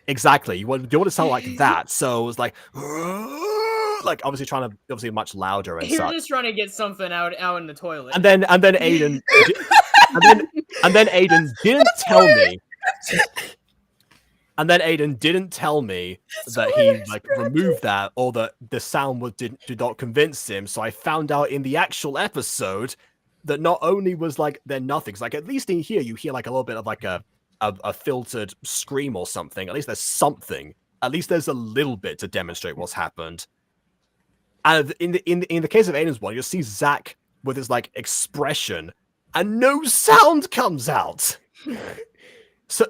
Exactly, you want to sound like that, so it was like obviously trying to much louder and You're such. just trying to get something out in the toilet. And then Aiden and then Aiden didn't tell me. And then Aiden didn't tell me that he like removed that or that the sound did not convince him. So I found out in the actual episode that not only was like there nothing, like at least in here you hear like a little bit of like a filtered scream or something. At least there's something. At least there's a little bit to demonstrate what's happened. And in the case of Aiden's one, you'll see Zach with his like expression, and no sound comes out. So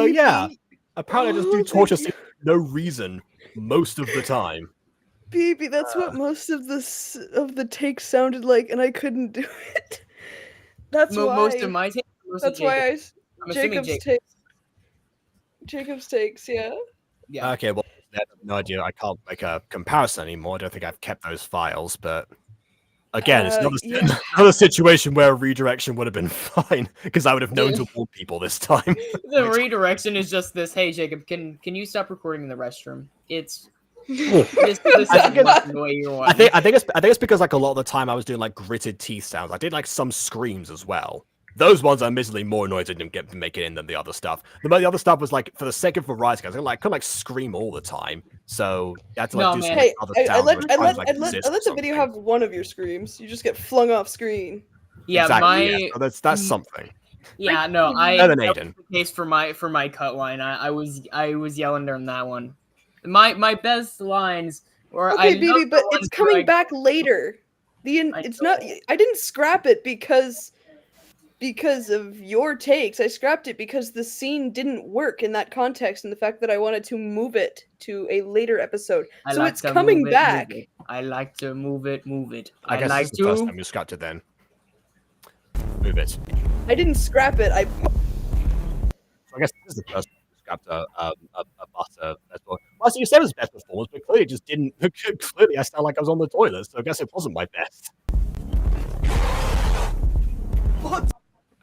yeah, apparently I just do torture scenes for no reason most of the time. BB, that's what most of the takes sounded like, and I couldn't do it. That's why. Most of my takes. That's why Jacob's Jacob's takes, yeah. Yeah. Okay, well, I have no idea. I can't make a comparison anymore. I don't think I've kept those files, but again, it's another situation where a redirection would have been fine because I would have known to warn people this time. The redirection is just this. Hey, Jacob, can you stop recording in the restroom? It's This I isn't working the way you want. I think it's because like a lot of the time I was doing like gritted teeth sounds. I did like some screams as well. Those ones are admittedly more annoyed I didn't get to make it in than the other stuff. The other stuff was like for the sake of variety, I couldn't like scream all the time. So you had to like No, do man. some Hey, other I sounds. let which I tries let to, like, I let, resist I let or the video something. have one of your screams. You just get flung off screen. Yeah, Exactly, so that's something. Yeah, no, Better than that Aiden. was the case for my cut line. I was yelling during that one. My best lines were I Okay, love BB, the but ones it's where coming back later. It's not. I didn't scrap it because of your takes. I scrapped it because the scene didn't work in that context, and the fact that I wanted to move it to a later episode. I So like it's to coming move it, back. Move it. I like to move it, move it. I guess like this is the first to. time you scrapped it then. Move it. I didn't scrap it. I So I guess this is the first time you scrapped a butter festival. Well, so you said it was best performance, but clearly it just didn't. Clearly, I sound like I was on the toilet, so I guess it wasn't my best. What?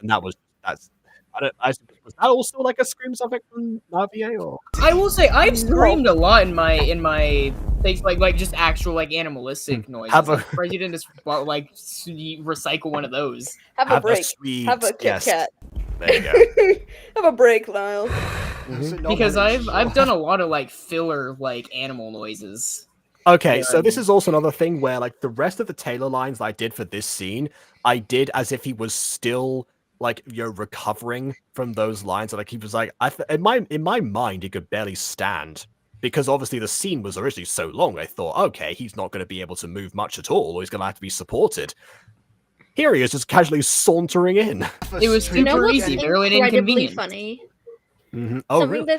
And that's. Was that also like a scream suffix from Navier or? I will say I've screamed a lot in my things like just actual like animalistic noises. Have a- I'm surprised you didn't just like recycle one of those. have a break. sweet- Have a Kit yes. Kat. There you go. Have a break, Lyle. Because I've done a lot of like filler like animal noises. Okay, Yeah, so this is also another thing where like the rest of the Taylor lines that I did for this scene, I did as if he was still like recovering from those lines. Like he was like in my mind he could barely stand because obviously the scene was originally so long. I thought, okay, he's not going to be able to move much at all, or he's going to have to be supported. Here he is, just casually sauntering in. It was super You know what's easy, barely incredibly inconvenient. funny? Oh, something really?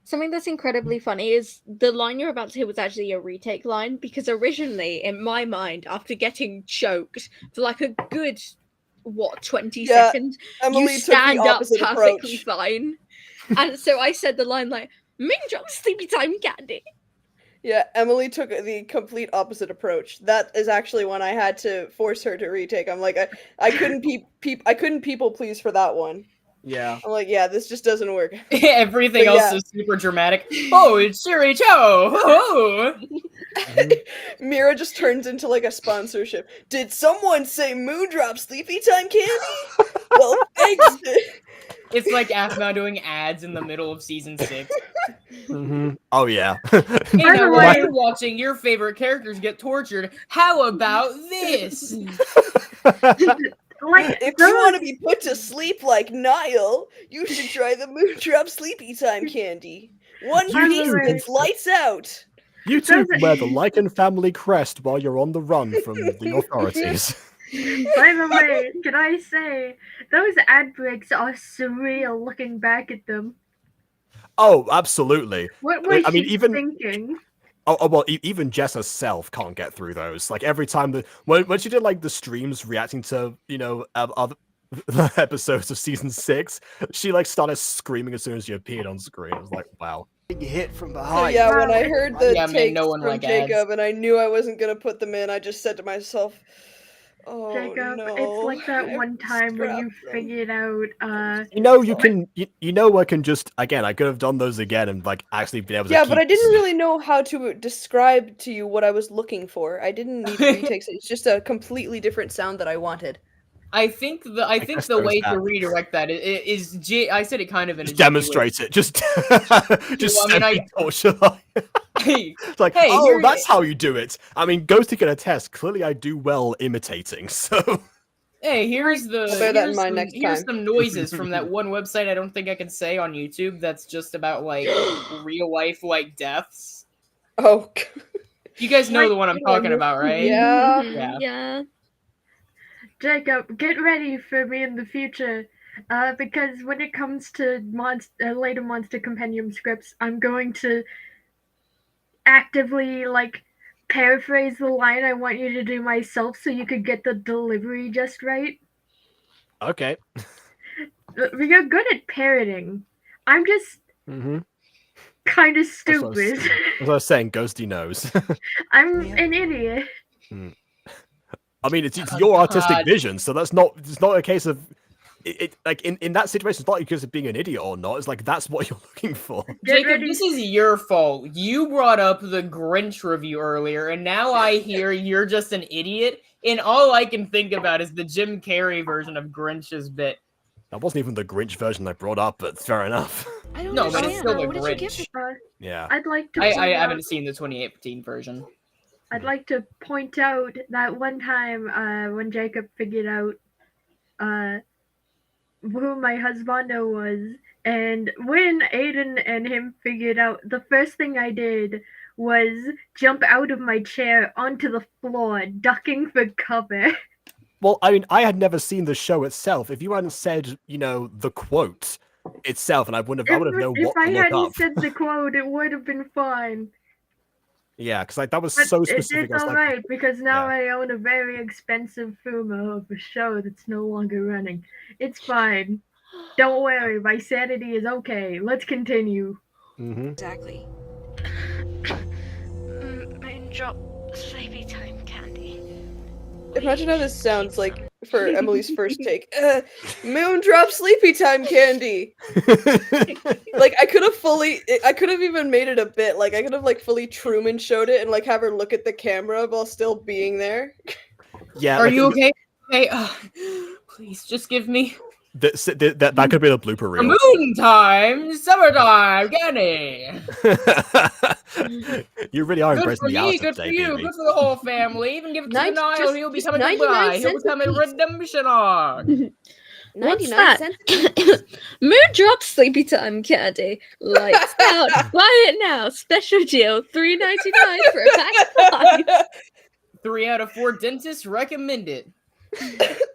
something that's incredibly funny is the line you're about to hear was actually a retake line because originally, in my mind, after getting choked for like a good 20 seconds, Emily you took the stand up opposite perfectly approach. fine. And so I said the line like, "Moondrop sleepy time candy." Yeah, Emily took the complete opposite approach. That is actually when I had to force her to retake. I'm like, I couldn't I couldn't people please for that one. Yeah. I'm like, yeah, this just doesn't work. Everything But else yeah. is super dramatic. Oh, it's Siri Oh. Mira just turns into like a sponsorship. Did someone say Moondrop Sleepy Time candy? Well, thanks. It's like Aphmau doing ads in the middle of season 6. Oh yeah. Hey, By now the while way- you're watching your favorite characters get tortured, how about this? Like, if you want to be put to sleep like Niall, you should try the Moondrop Sleepy Time candy. One By the piece and way- it's lights out. You too can wear the Lycan family crest while you're on the run from the authorities. By the way, can I say those ad breaks are surreal looking back at them. Oh, absolutely. What was I mean, she even thinking? oh well, even Jess herself can't get through those. Like every time when she did like the streams reacting to other episodes of season 6, she like started screaming as soon as she appeared on screen. I was like, wow. You hit from So behind. yeah, when I heard the Yeah, man, takes no one from like ads. Jacob and I knew I wasn't gonna put them in, I just said to myself, "Oh Jacob, no!" it's like that one time when you figured out. You know, you can. You know, I can just again. I could have done those again and like actually been able to. Yeah, keep but I didn't really know how to describe to you what I was looking for. I didn't need retakes. It's just a completely different sound that I wanted. I think the guess the there was way that. to redirect that is I said it kind of in Just a jokey way. demonstrate it. Just Well, I mean, torture. It's like, Hey, oh, here- that's how you do it. I mean, Ghosty can attest. Clearly, I do well imitating. So Hey, here's the I'll bear that in mind next here's time. some noises from that one website I don't think I can say on YouTube that's just about like real life like deaths. Oh, You guys know the one I'm talking about, right? yeah. Yeah. Jacob, get ready for me in the future. Because when it comes to later Monster Compendium scripts, I'm going to actively like paraphrase the line I want you to do myself so you could get the delivery just right. okay. You're good at parroting. I'm just Mm-hmm. kind of That's what I was- stupid. That's what I was saying. Ghosty knows. I'm an idiot. I mean, it's your artistic God. vision, so that's not. It's not a case of like in that situation, it's not because of being an idiot or not. It's like that's what you're looking for. Jacob, this is your fault. You brought up the Grinch review earlier, and now I hear you're just an idiot. And all I can think about is the Jim Carrey version of Grinch's bit. That wasn't even the Grinch version I brought up, but fair enough. I don't No, but it's understand. still the What did you give Grinch. it? Yeah. I'd like to. I point out- haven't seen the 2018 version. I'd like to point out that one time when Jacob figured out who my husbando was, and when Aiden and him figured out, the first thing I did was jump out of my chair onto the floor, ducking for cover. Well, I mean, I had never seen the show itself. If you hadn't said, the quote itself, and I would have known what If I to look hadn't up. said the quote, it would have been fine. Yeah, because like that was But so specific. it's I was like, alright, because now I own a very expensive Fuma of a show that's no longer running. It's fine. Don't worry, my sanity is okay. Let's continue. Exactly. Moondrop sleepy time candy. Imagine how this sounds like for Emily's first take. Moondrop sleepy time candy. Like I could have even made it a bit. Like I could have like fully Truman showed it and like have her look at the camera while still being there. Yeah. Are like, you okay? Hey, please just give me that could have been a blooper reel. moon time, summertime, candy. You really are Good for embracing the me, hours good for today, you, baby. good for the whole family. Even give it to Nine- Niall, just- he'll just become a 99 goodbye. He'll cents become a apiece. redemption arc. What's 99 that? cents. Moondrop sleepy time candy. Lights out. Buy it now. Special deal. $3.99 for a pack of 5. 3 out of 4 dentists recommend it.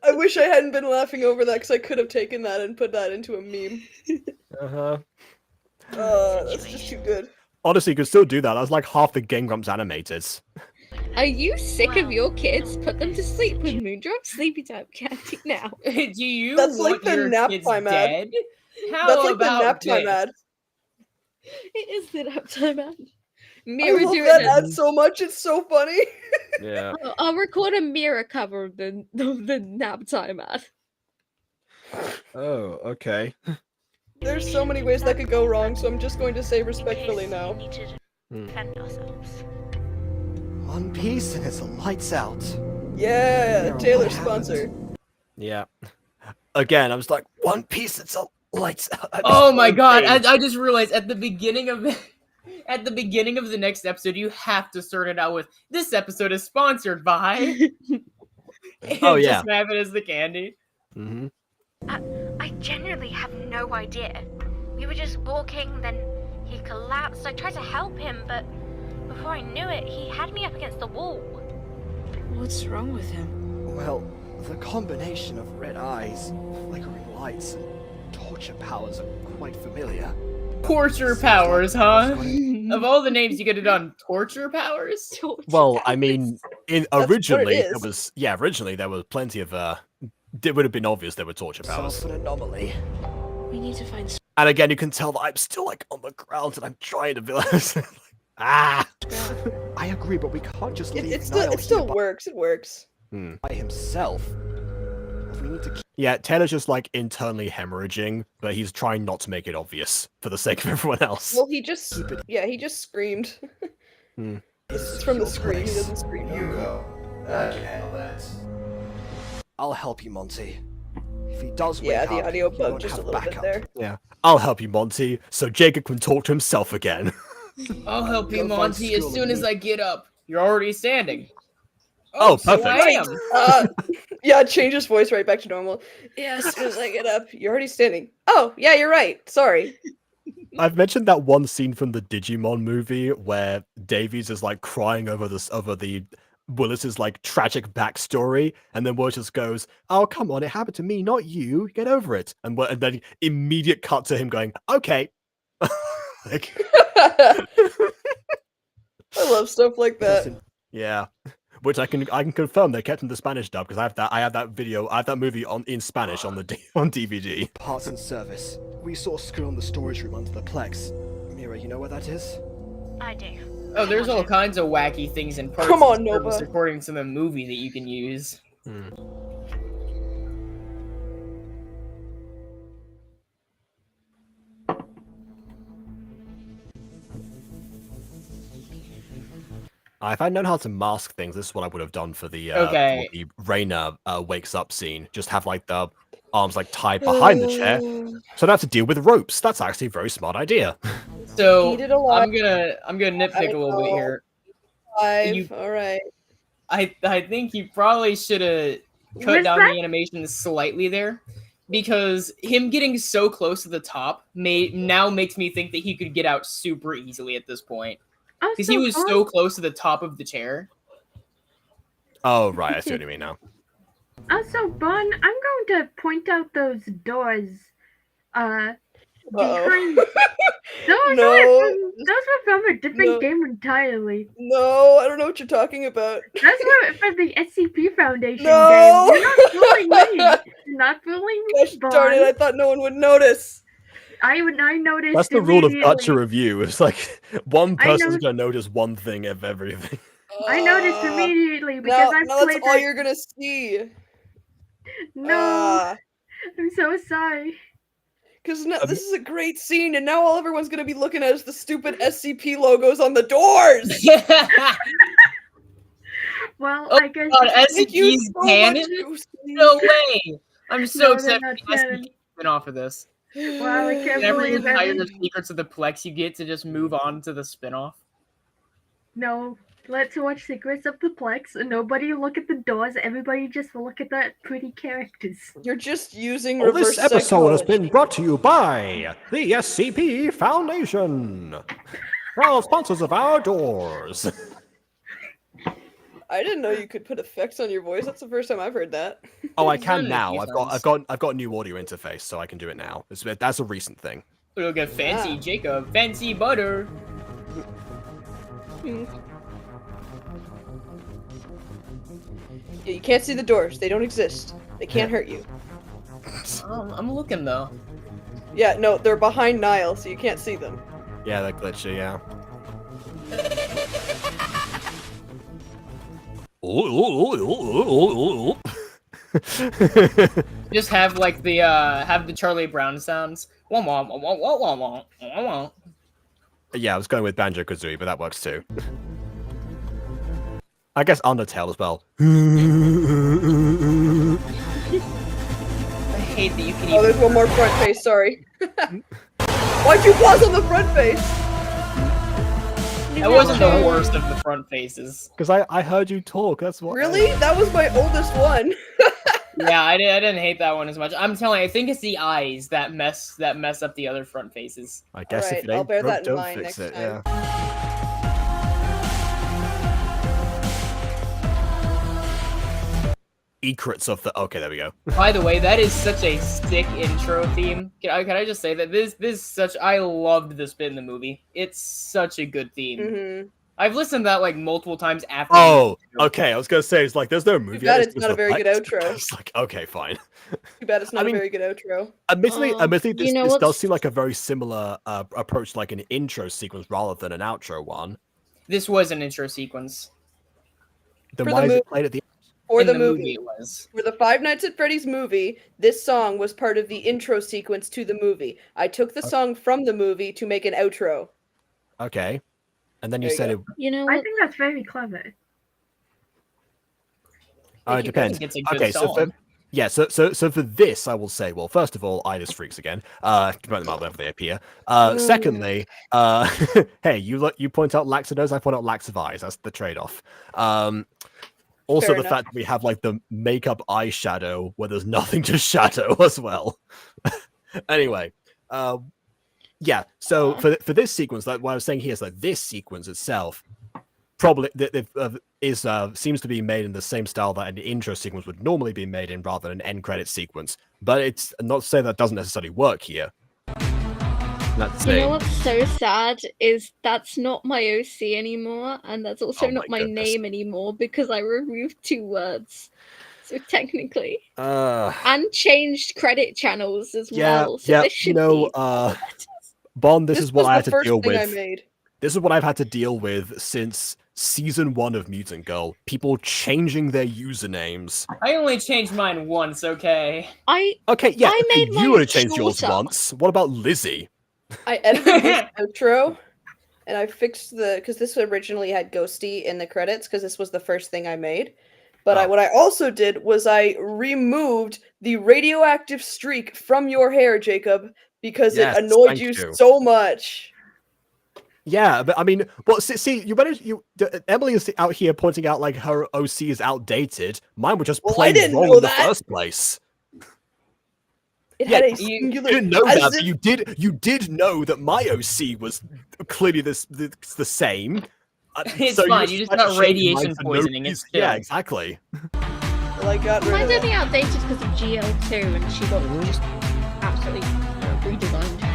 I wish I hadn't been laughing over that because I could have taken that and put that into a meme. That's just too good. Honestly, you could still do that. That was like half the Game Grumps animated. Are you sick of your kids? Put them to sleep with Moondrop sleepy time candy now. Do you That's want like the your nap kids time ad. dead? How That's like the about nap time this? ad. It is the nap time ad. I Mirror love doing that it. ad so much. It's so funny. Yeah. I'll record a mirror cover of the nap time ad. Oh, okay. There's so many ways that could go wrong, so I'm just going to say respectfully now. Defend ourselves. One Piece and it's a lights out. Yeah, Taylor sponsor. Yeah. Again, I was like, One Piece, it's a lights out. Oh my god, I just realized at the beginning of the next episode, you have to start it out with, this episode is sponsored by... Oh, yeah. Just have it as the candy. Mm-hmm. I genuinely have no idea. We were just walking, then he collapsed. I tried to help him, but before I knew it, he had me up against the wall. What's wrong with him? Well, the combination of red eyes, flickering lights, and torture powers are quite familiar. Torture powers, huh? Of all the names you could have done, torture powers? Well, I mean, originally is. originally there was plenty of it would have been obvious there were torture powers. Self an anomaly. We need to find. And again, you can tell that I'm still like on the ground and I'm trying to be like, ah. I agree, but we can't just leave It Niall still here works. It works. by himself. We need to keep Yeah, Taylor's just like internally hemorrhaging, but he's trying not to make it obvious for the sake of everyone else. Well, he just screamed. It's from the scream. He doesn't scream. You go. I can handle that. I'll help you, Monty. If he does wake Yeah, up, the audio you bug won't just a have little bit backup. there. Yeah, I'll help you, Monty, so Jacob can talk to himself again. I'll help you, Go find Monty, as school soon and as I get up. You're already standing. Oh, so perfect. I am. Yeah, change his voice right back to normal. Yeah, as soon as I get up, you're already standing. Oh, yeah, you're right. Sorry. I've mentioned that one scene from the Digimon movie where Davies is like crying over the Willis's like tragic backstory, and then Will just goes, "Oh, come on, it happened to me, not you. Get over it." And then immediate cut to him going, "Okay." Like, I love stuff like that. yeah, which I can confirm they kept in the Spanish dub because I have that movie in Spanish on DVD. Parts and service. We saw Screw in the storage room under the Plex. Mira, you know where that is? I do. Oh, there's all kinds of wacky things in parts Come on, and service Nova. according to the movie that you can use. If I'd known how to mask things, this is what I would have done for the Okay. for the Raina wakes up scene. Just have like the arms like tied behind the chair, so I don't have to deal with ropes. That's actually a very smart idea. So Eat it alive. I'm gonna nitpick a little bit here. All right. I think you probably should have cut down the animation slightly there, because him getting so close to the top now makes me think that he could get out super easily at this point, because he was so close to the top of the chair. Oh right, I see what you mean now. Also, Bon, I'm going to point out those doors. Behind. Those were from a different game entirely. No, I don't know what you're talking about. Those were from the SCP Foundation No! game. You're not fooling me. You're not fooling me, Gosh darn it, I thought no one would notice. I noticed. That's the rule of immediately. Gacha review. It's like one I person's know- gonna notice one thing of everything. I noticed immediately because I've now played that's all that- you're gonna see. No, I'm so sorry. Because this is a great scene, and now all everyone's gonna be looking at is the stupid SCP logos on the doors. Well, Oh I guess. God, Thank you SCP's so canon? much, Goose. No way! I'm so No, upset they're with not the canon. SCP spin off of this. Wow, I can't Whenever you believe hire it. the secrets of the Plex, you get to just move on to the spin-off. No, let's watch Secrets of the Plex, and nobody look at the doors. Everybody just look at the pretty characters. You're just using Well, reverse this episode has psychology. been brought to you by the SCP Foundation, proud sponsors of our doors. I didn't know you could put effects on your voice. That's the first time I've heard that. Oh, I He's done can it a now. few I've got a new audio interface, so I can do it now. That's a recent thing. Look at fancy Yeah. Jacob, fancy butter. Yeah, you can't see the doors. They don't exist. They can't hurt you. I'm looking though. Yeah, no, they're behind Nile, so you can't see them. Yeah, they're glitchy. Yeah. Just have like the Charlie Brown sounds. Wah, wah, wah, wah, wah, wah, wah, wah, wah. Yeah, I was going with Banjo Kazooie, but that works too. I guess Undertale as well. I hate that you can Oh, there's even. one more front face, sorry. Why'd you pause on the front face? That wasn't the worst of the front faces. Because I heard you talk. That's what. Really? That was my oldest one. Yeah, I didn't hate that one as much. I'm telling you, I think it's the eyes that mess up the other front faces. I guess Alright, if it I'll ain't bear broke, that in don't mind fix next it. time. Yeah. Secrets of the. Okay, there we go. By the way, that is such a sick intro theme. Can I just say that this such I loved this bit in the movie. It's such a good theme. Mm-hmm. I've listened to that like multiple times after. Oh, okay. I was gonna say it's like there's no movie. Too bad edit, it's just not a very good effects. outro. It's like okay, fine. Too bad it's not I mean- a very good outro. Admittedly, you know this does what's- seem like a very similar approach, to like an intro sequence rather than an outro one. This was an intro sequence. Then For why the is mo- it played at the? For In the the movie. it was. For the Five Nights at Freddy's movie, this song was part of the intro sequence to the movie. I took the song from the movie to make an outro. Okay, and then you There you said go. it. You know I what? think that's very clever. It you. depends. think it's a good Okay, so for song. yeah, so for this, I will say, well, first of all, Idis freaks again. Promote them out whenever they appear. Secondly, hey, you point out lax of nose, I point out lax of eyes. That's the trade-off. Also, Fair the enough. fact that we have like the makeup eyeshadow where there's nothing to shadow as well. Anyway, yeah. So for this sequence, like what I was saying here is that this sequence itself probably seems to be made in the same style that an intro sequence would normally be made in, rather than an end credit sequence. But it's not to say that doesn't necessarily work here. That's You the know thing. what's so sad is that's not my OC anymore, and that's also Oh not my my goodness. name anymore because I removed 2 words. So technically, Uh, and changed credit channels as yeah, well. So yeah. this You should know, be Bond. This is what was I the had to first deal thing I with. made. This is what I've had to deal with since season 1 of Mutant Girl. People changing their usernames. I only changed mine once. Okay. Okay, yeah, I made you mine would have changed yours shorter. once. What about Lizzie? I edited this outro and I fixed because this originally had Ghosty in the credits because this was the first thing I made. But what I also did was I removed the radioactive streak from your hair, Jacob, because Yes, it annoyed thank you you. so much. Yeah, but I mean, but see, Emily is out here pointing out like her OC is outdated. Mine was just Well, I plain didn't wrong know in the that. first place. It Yeah, had a you singular. didn't know as that, but if- you did know that my OC was clearly the same. It's so fine. You just got shaded mine radiation for no poisoning. It's reason. Yeah, chill. exactly. Well, I got rid of Mine's it. only outdated because of GL2 and she got just absolutely redesigned.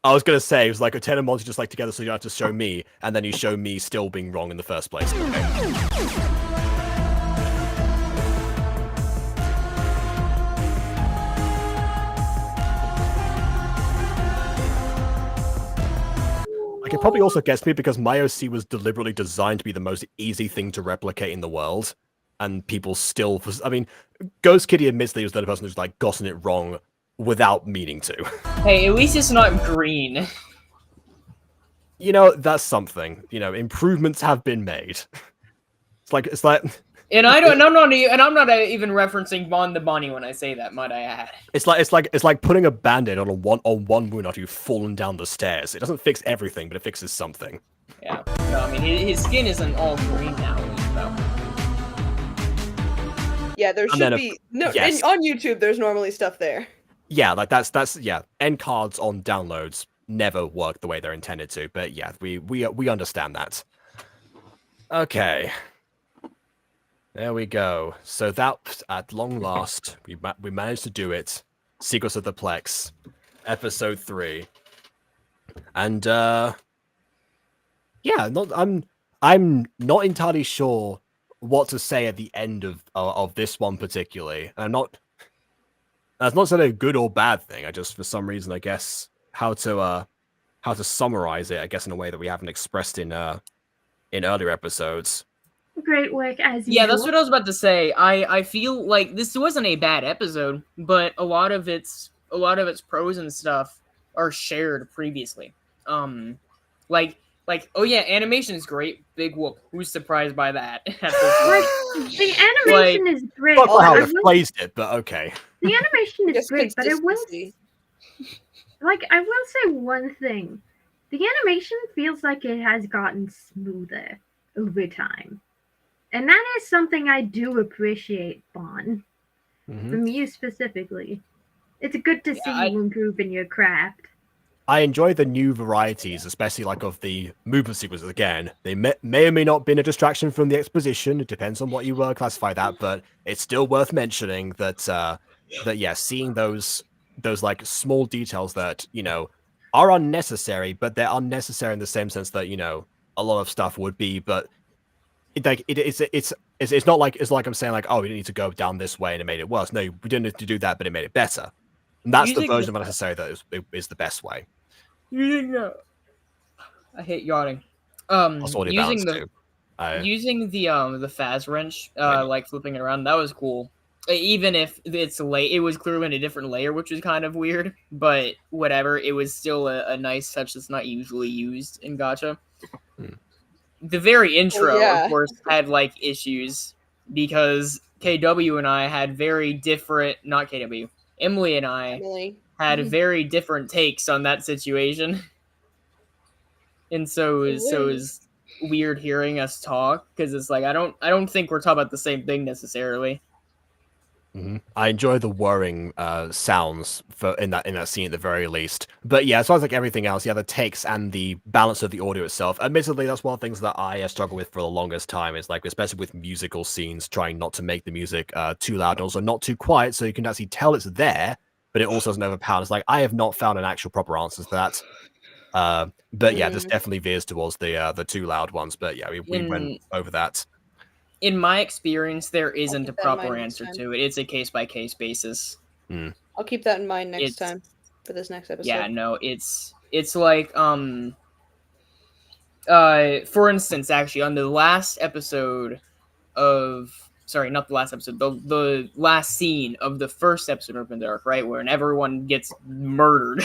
I was gonna say it was like a 10 and Monty just like together, so you have to show me, and then you show me still being wrong in the first place. Okay. Like, it probably also gets me because my OC was deliberately designed to be the most easy thing to replicate in the world, and people still. I mean, Ghost Kitty admits that he was the other person who's like gotten it wrong without meaning to. Hey, at least it's not green. You know, that's something. You know, improvements have been made. It's like. And I'm not even referencing Bon the Bonnie when I say that, might I add. It's like putting a band-aid on one wound after you've fallen down the stairs. It doesn't fix everything, but it fixes something. Yeah. No, I mean his skin isn't all green now, though. Yeah, there And should then be no. yes. On YouTube, there's normally stuff there. Yeah, like that's yeah. End cards on downloads never work the way they're intended to, but yeah, we understand that. Okay. There we go. So that, at long last, we managed to do it. Secrets of the Plex, episode 3, and yeah, I'm not entirely sure what to say at the end of this one particularly. That's not saying a good or bad thing. I just, for some reason, I guess how to summarize it. I guess in a way that we haven't expressed in earlier episodes. Great work as usual. Yeah, that's what I was about to say. I feel like this wasn't a bad episode, but a lot of its pros and stuff are shared previously. Like oh yeah, animation is great. Big whoop. Who's surprised by that? The animation is great. Not but how I I will- phrased it, but okay. The animation is Just great, but it will consistency. I will say one thing. The animation feels like it has gotten smoother over time. And that is something I do appreciate, Bon. From you specifically. It's good to see you improve in your craft. I enjoy the new varieties, especially like of the movement sequences. Again, they may or may not been a distraction from the exposition. It depends on what you classify that, but it's still worth mentioning that yeah, seeing those like small details that are unnecessary, but they're unnecessary in the same sense that a lot of stuff would be, but it's not like I'm saying like, oh, we didn't need to go down this way and it made it worse. No, we didn't need to do that, but it made it better. And that's the version of unnecessary that is the best way. I hate yawning. Using Using the Phas wrench, like flipping it around, that was cool. Even if it was clearly in a different layer, which was kind of weird, but whatever. It was still a nice touch that's not usually used in Gacha. The very intro, of course, had like issues because KW and I had very different. Not KW. Emily and I had very different takes on that situation, and so it was weird hearing us talk because it's like I don't think we're talking about the same thing necessarily. I enjoy the whirring sounds in that scene at the very least. But yeah, as far as like everything else, yeah, the takes and the balance of the audio itself. Admittedly, that's one of the things that I struggle with for the longest time. Is like, especially with musical scenes, trying not to make the music too loud and also not too quiet, so you can actually tell it's there, but it also doesn't overpower. It's like I have not found an actual proper answer to that. But yeah, this definitely veers towards the too loud ones. But yeah, we went over that. In my experience, there isn't a proper answer to it. It's a case-by-case basis. I'll keep that in mind next time for this next episode. Yeah, no, it's like for instance, actually, on the last episode of not the last episode, the last scene of the first episode of Dark, right, where everyone gets murdered.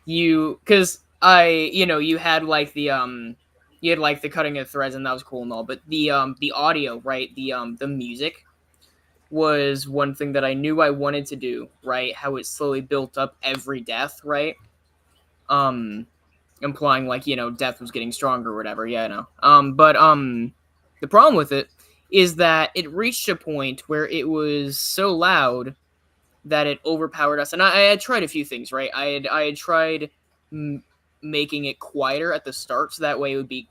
because you had like the cutting of threads, and that was cool and all, but the audio, right, the music was one thing that I knew I wanted to do, right? How it slowly built up every death, right? Implying like, death was getting stronger or whatever. Yeah, I know. But the problem with it is that it reached a point where it was so loud that it overpowered us. And I had tried a few things, right? I had tried making it quieter at the start, so that way it would be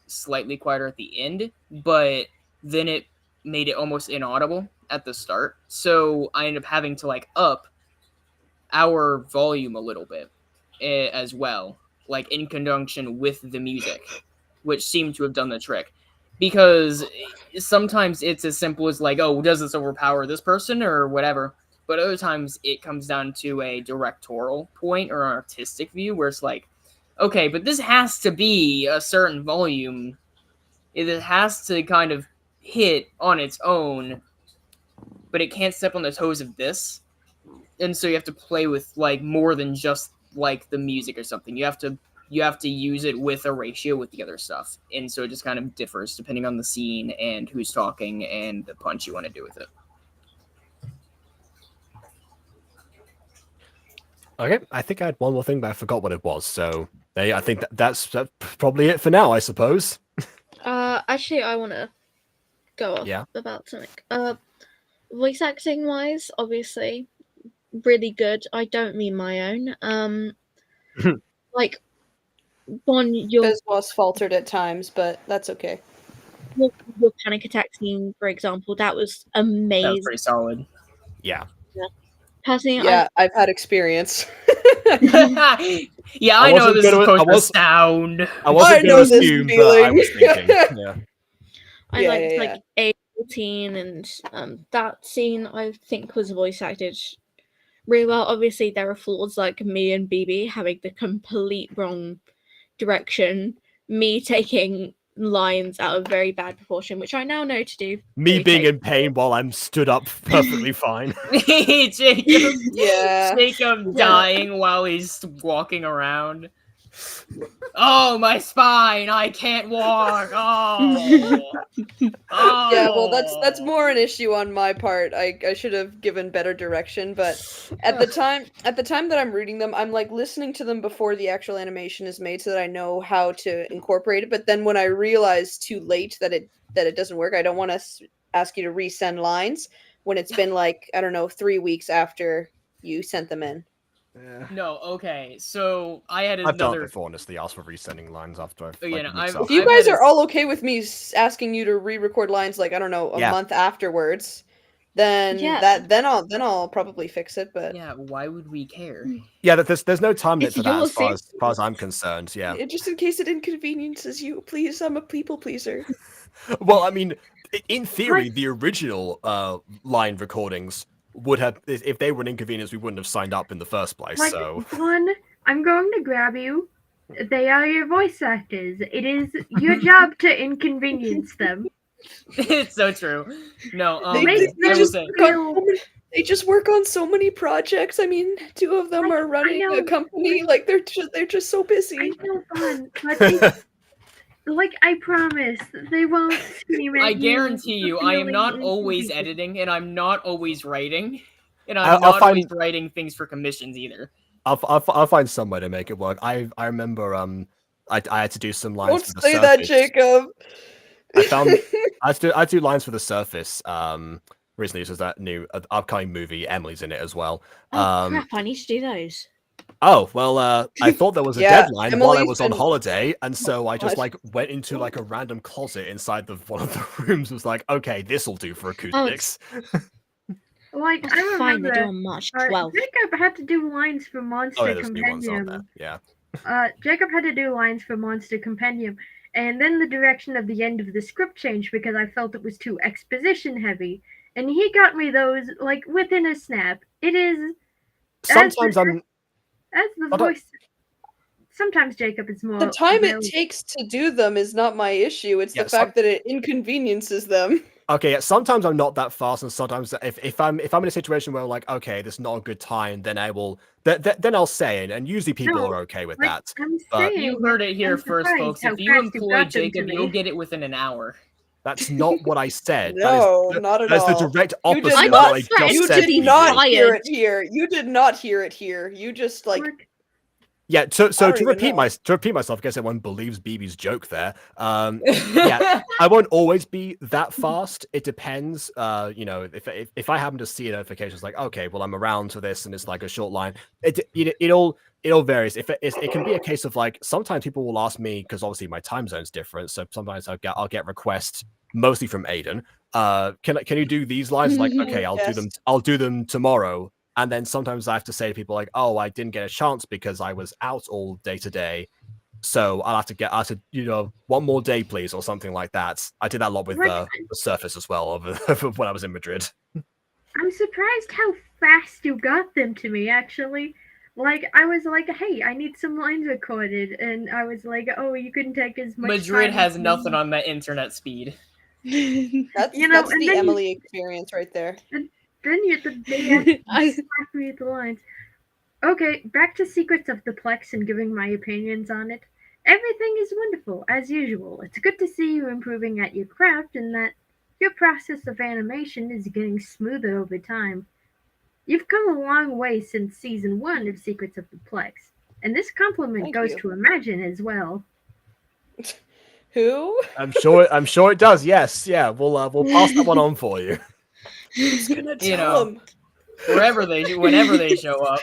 slightly quieter at the end, but then it made it almost inaudible at the start. So I ended up having to like up our volume a little bit as well, like in conjunction with the music, which seemed to have done the trick. Because sometimes it's as simple as like, oh, does this overpower this person or whatever? But other times it comes down to a directorial point or an artistic view where it's like, okay, but this has to be a certain volume. It has to kind of hit on its own, but it can't step on the toes of this. And so you have to play with like more than just like the music or something. You have to use it with a ratio with the other stuff. And so it just kind of differs depending on the scene and who's talking and the punch you want to do with it. Okay, I think I had one more thing, but I forgot what it was. So I think that's probably it for now, I suppose. Actually, I want to go off about something. Voice acting wise, obviously, really good. I don't mean my own. Like, your was faltered at times, but that's okay. Your panic attack scene, for example, that was amazing. That was pretty solid. Yeah. Personally, I've had experience. Yeah, I know this is supposed to sound. I wasn't going to assume, but I was thinking. Yeah. I liked like A14, and that scene I think was voice acted really well. Obviously, there are flaws like me and BB having the complete wrong direction, me taking lines out of very bad proportion, which I now know to do. Me being in pain while I'm stood up perfectly fine. Jacob dying while he's walking around. Oh, my spine! I can't walk. Oh. Yeah, well, that's more an issue on my part. I should have given better direction, but at the time that I'm reading them, I'm like listening to them before the actual animation is made, so that I know how to incorporate it. But then when I realize too late that it doesn't work, I don't want to ask you to resend lines when it's been like, I don't know, 3 weeks after you sent them in. No, okay. So I've done it before, honestly. Asked for resending lines after. If you guys are all okay with me asking you to re-record lines, like, I don't know, a month afterwards, then then I'll probably fix it. But yeah, why would we care? Yeah, there's no time limit for that as far as I'm concerned. Yeah. Just in case it inconveniences you, please. I'm a people pleaser. Well, I mean, in theory, the original line recordings would have, if they were an inconvenience, we wouldn't have signed up in the first place. Like, so I'm going to grab you. They are your voice actors. It is your job to inconvenience them. It's so true. No, they just work on so many projects. I mean, 2 of them are running a company. Like they're just so busy. I know, fun, but like, I promise, they won't scream at I guarantee you, I am not always editing, and I'm not always writing, and I'm not always writing things for commissions either. I'll find some way to make it work. I remember I had to do some lines for the Don't say Surface. that, Jacob. I had to do lines for the Surface. Recently, this was that new upcoming movie. Emily's in it as well. Crap! I need to do those. Oh, well, I thought there was a deadline while I was on holiday, and so I just went into like a random closet inside one of the rooms. Was like, okay, this'll do for acoustics. Like, I remember fine, they do on March 12th. Jacob had to do lines for Monster Compendium. Jacob had to do lines for Monster Compendium, and then the direction of the end of the script changed because I felt it was too exposition heavy, and he got me those like within a snap. It is sometimes as the voice. Sometimes Jacob is more. The time it takes to do them is not my issue. It's the fact that it inconveniences them. Okay, yeah, sometimes I'm not that fast, and sometimes if I'm in a situation where like, okay, this is not a good time, then I will then I'll say it, and usually people No, are okay with like, that. I'm But saying You heard that it here I'm first, surprised folks. how If you fast you employ got them to Jacob, me. you'll get it within an hour. that's not what I said. No, not at that's the all. direct You opposite did of not. what I just You said. did to not you. hear it here. You did not hear it here. You just like. Yeah, I so don't to even repeat know. myself, I guess everyone believes BB's joke there. Yeah, I won't always be that fast. It depends. You know, if I happen to see a notification, it's like, okay, well, I'm around for this, and it's like a short line. It all varies. It can be a case of like sometimes people will ask me because obviously my time zone's different. So sometimes I'll get requests mostly from Aiden. Can you do these lines? Like, okay, I'll do them. Yes. I'll do them tomorrow. And then sometimes I have to say to people like, "Oh, I didn't get a chance because I was out all day today, so I'll have to you know, one more day, please," or something like that. I did that a lot with the Surface as well when I was in Madrid. I'm surprised how fast you got them to me, actually. Like, I was like, hey, I need some lines recorded, and I was like, oh, you can take as much Madrid time has as you nothing need. on that internet speed. That's You know, that's and the then Emily experience right there. Then they actually slap me at the lines. Okay, back to Secrets of the Plex and giving my opinions on it. Everything is wonderful, as usual. It's good to see you improving at your craft and that your process of animation is getting smoother over time. You've come a long way since season 1 of Secrets of the Plex, and this compliment Thank goes you. to Imagine as well. Who? I'm sure it does. Yes, yeah. We'll pass that one on for you. Who's gonna You tell know, him? whenever they show up.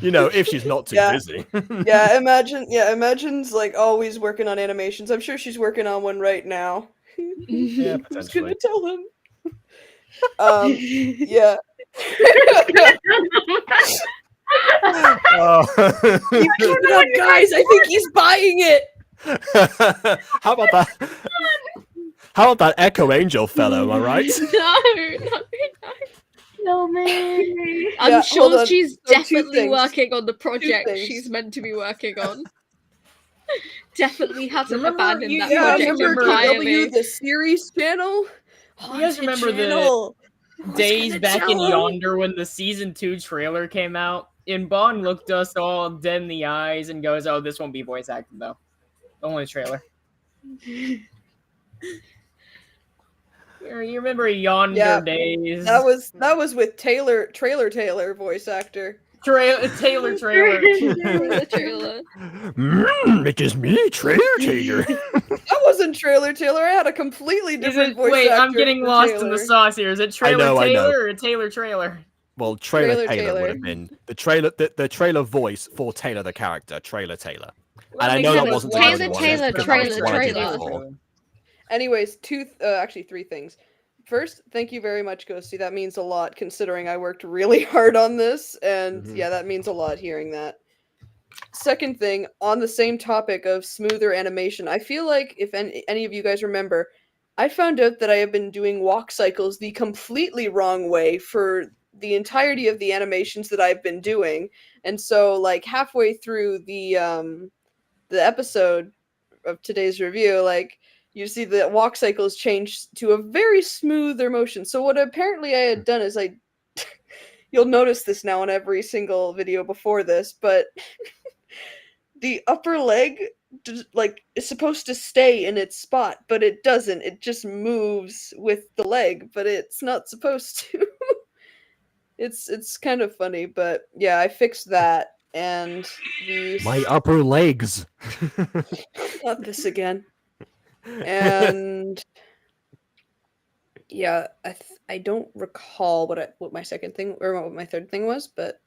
You know, if she's not too busy. Yeah, Imagine's like always working on animations. I'm sure she's working on one right now. Yeah, Who's gonna potentially. tell him? Yeah. Oh. Keep it up, guys. I think he's buying it. How about that? How about that Echo Angel fellow? Am I right? No, man. I'm Yeah, hold sure on. she's So two definitely things. working on the project things. she's meant to be working on. Definitely hasn't Remember, abandoned you- that you guys project remember entirely. KW, the series channel? You guys remember channel. the days gonna back tell in him? Yonder when the season 2 trailer came out? And Bond looked us all dead in the eyes and goes, "Oh, this won't be voice acted though. Only trailer." You remember Yonder days? That was with Trailer voice actor. Taylor. It is me, Trailer. That wasn't Trailer Taylor. I had a completely different voice Wait, actor. I'm getting for lost in Taylor. the sauce here. Is it Trailer know. Taylor or Taylor Trailer? Well, Trailer Taylor Taylor. would have been the trailer voice for Taylor the character, Trailer Taylor. Well, And I makes know that sense. wasn't the Taylor, only one. Taylor, It's Trailer, the one I did Trailer. before. Anyways, actually three things. First, thank you very much, Ghosty. That means a lot considering I worked really hard on this, and yeah, that means a lot hearing that. Second thing, on the same topic of smoother animation, I feel like if any of you guys remember, I found out that I have been doing walk cycles the completely wrong way for the entirety of the animations that I've been doing, and so like halfway through the episode of today's review, like you see the walk cycles change to a very smoother motion. So what apparently I had done is you'll notice this now on every single video before this, but the upper leg is supposed to stay in its spot, but it doesn't. It just moves with the leg, but it's not supposed to. It's kind of funny, but yeah, I fixed that, and My upper legs. not this again. And yeah, I don't recall what my second thing or what my third thing was, but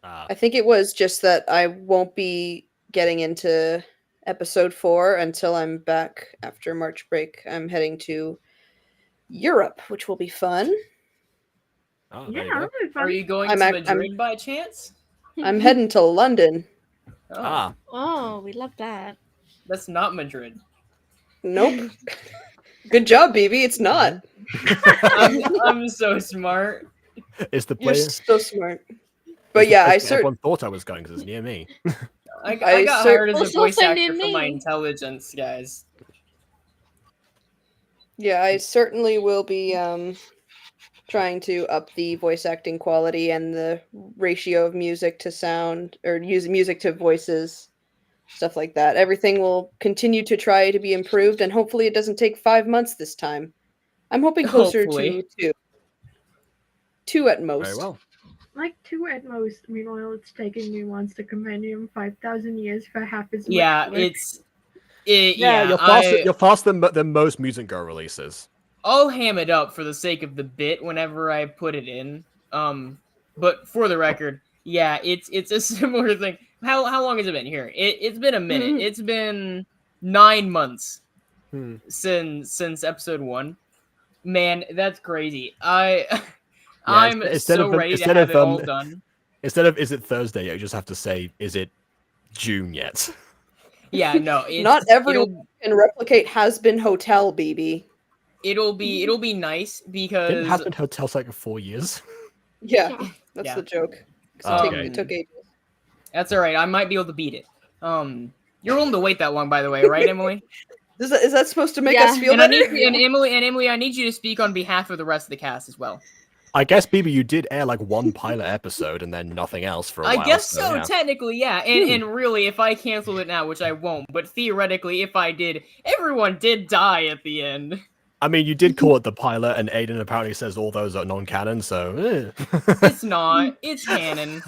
I think it was just that I won't be getting into episode 4 until I'm back after March break. I'm heading to Europe, which will be fun. Oh, Yeah, that'll be fun. Are you going I'm to ac- Madrid by chance? I'm heading to London. Oh, Oh, we love that. that's not Madrid. Nope. Good job, BB. It's not. I'm so smart. It's the You're place. so smart. But yeah, everyone thought I was going because it's near me. I got hired as a It's voice also actor near for my me. intelligence, guys. Yeah, I certainly will be trying to up the voice acting quality and the ratio of music to sound, or use music to voices, stuff like that. Everything will continue to try to be improved, and hopefully it doesn't take 5 months this time. I'm hoping closer Hopefully. to 2. 2 at most. Very well. Like 2 at most. Meanwhile, it's taking me Monster Compendium 5,000 years for half as much Yeah, work. You're faster than most Music Go releases. I'll ham it up for the sake of the bit whenever I put it in. But for the record, yeah, it's a similar thing. How long has it been here? It's been a minute. It's been 9 months since episode 1. Man, that's crazy. I'm so ready to have it all done. Instead of is it Thursday, you just have to say is it June yet? Yeah, no, not everyone can replicate Has Been Hotel, BB. It'll be nice because Didn't Has Been Hotel take 4 years? Yeah, that's the joke. Okay. It took ages. That's all right. I might be able to beat it. You're willing to wait that long, by the way, right, Emily? Is that supposed to make us feel better? Emily, I need you to speak on behalf of the rest of the cast as well. I guess, BB, you did air like one pilot episode and then nothing else for a while. I guess so, yeah. technically, yeah. And really, if I canceled it now, which I won't, but theoretically, if I did, everyone did die at the end. I mean, you did call it the pilot, and Aiden apparently says all those are non-canon, so... It's not. It's canon.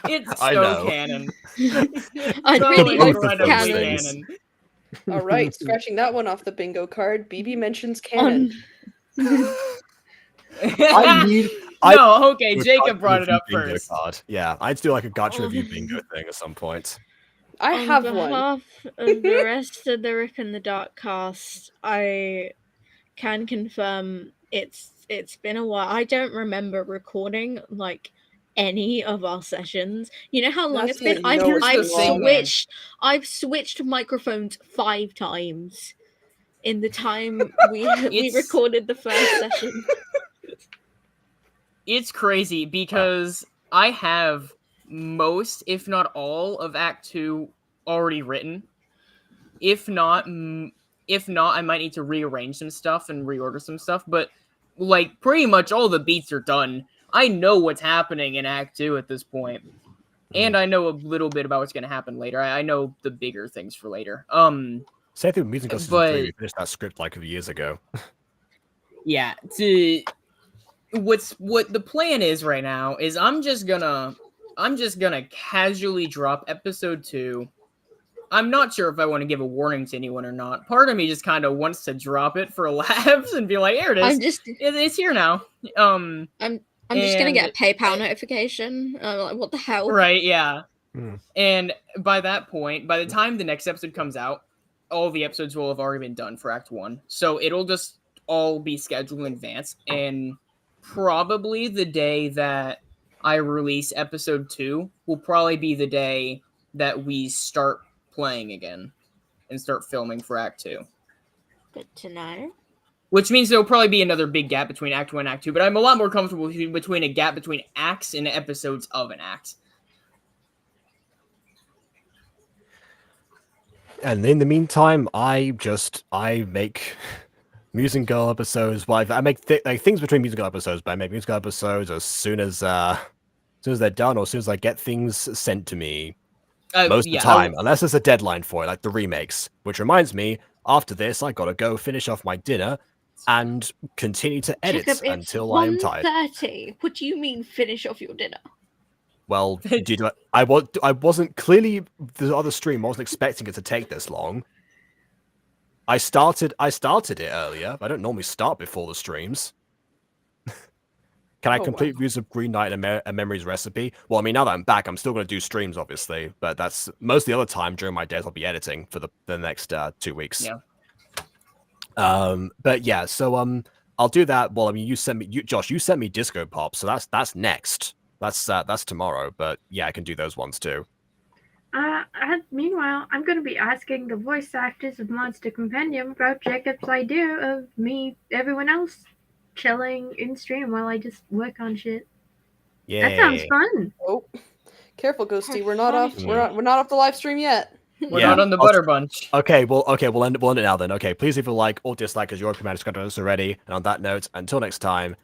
It's so canon. I really hope it's canon. All right, scratching that one off the bingo card. BB mentions canon. Jacob brought it up first. Card. Yeah, I'd do like a Gacha review bingo thing at some point. I have one. On behalf of the rest of the Rick and the Dark cast, I can confirm it's been a while. I don't remember recording like any of our sessions. You know how long it's been? I've switched microphones 5 times in the time we recorded the first session. It's crazy because I have most, if not all, of Act 2 already written. If not, I might need to rearrange some stuff and reorder some stuff. But like pretty much all the beats are done. I know what's happening in Act 2 at this point. And I know a little bit about what's going to happen later. I know the bigger things for later. Say through Music Go Season 3, we finished that script like years ago. Yeah, what the plan is right now is I'm just gonna casually drop episode 2. I'm not sure if I want to give a warning to anyone or not. Part of me just kind of wants to drop it for laughs and be like, "Here it is. It's here now." I'm just gonna get a PayPal notification. Like, what the hell? Right? Yeah. And by that point, by the time the next episode comes out, all the episodes will have already been done for Act 1. So it'll just all be scheduled in advance, and probably the day that I release episode 2 will probably be the day that we start playing again and start filming for Act 2. Good to know. Which means there'll probably be another big gap between Act 1 and Act 2, but I'm a lot more comfortable between a gap between acts and episodes of an act. And in the meantime, I make Music Girl episodes. Well, I make things between Music Girl episodes, but I make Music Girl episodes as soon as they're done, or as soon as I get things sent to me. Most of the time, unless there's a deadline for it, like the remakes. Which reminds me, after this, I gotta go finish off my dinner and continue to edit until I am tired. 1:30. What do you mean, finish off your dinner? Well, I wasn't clearly the other stream. I wasn't expecting it to take this long. I started it earlier. I don't normally start before the streams. Can I complete reviews of Green Knight and a Memories Recipe? Well, I mean, now that I'm back, I'm still going to do streams, obviously. But that's most of the other time during my days, I'll be editing for the next 2 weeks. Yeah. But yeah, so I'll do that. Well, I mean, Josh, you sent me Disco Pop, so that's next. That's tomorrow. But yeah, I can do those ones too. Meanwhile, I'm going to be asking the voice actors of Monster Compendium about Jacob's idea of everyone else chilling in stream while I just work on shit. Yeah, that sounds fun. Oh, careful, Ghosty. We're not off the live stream yet. We're not on the butter bunch. Okay, we'll end it now then. Okay, please leave a like or dislike as you're already subscribed to us already. And on that note, until next time,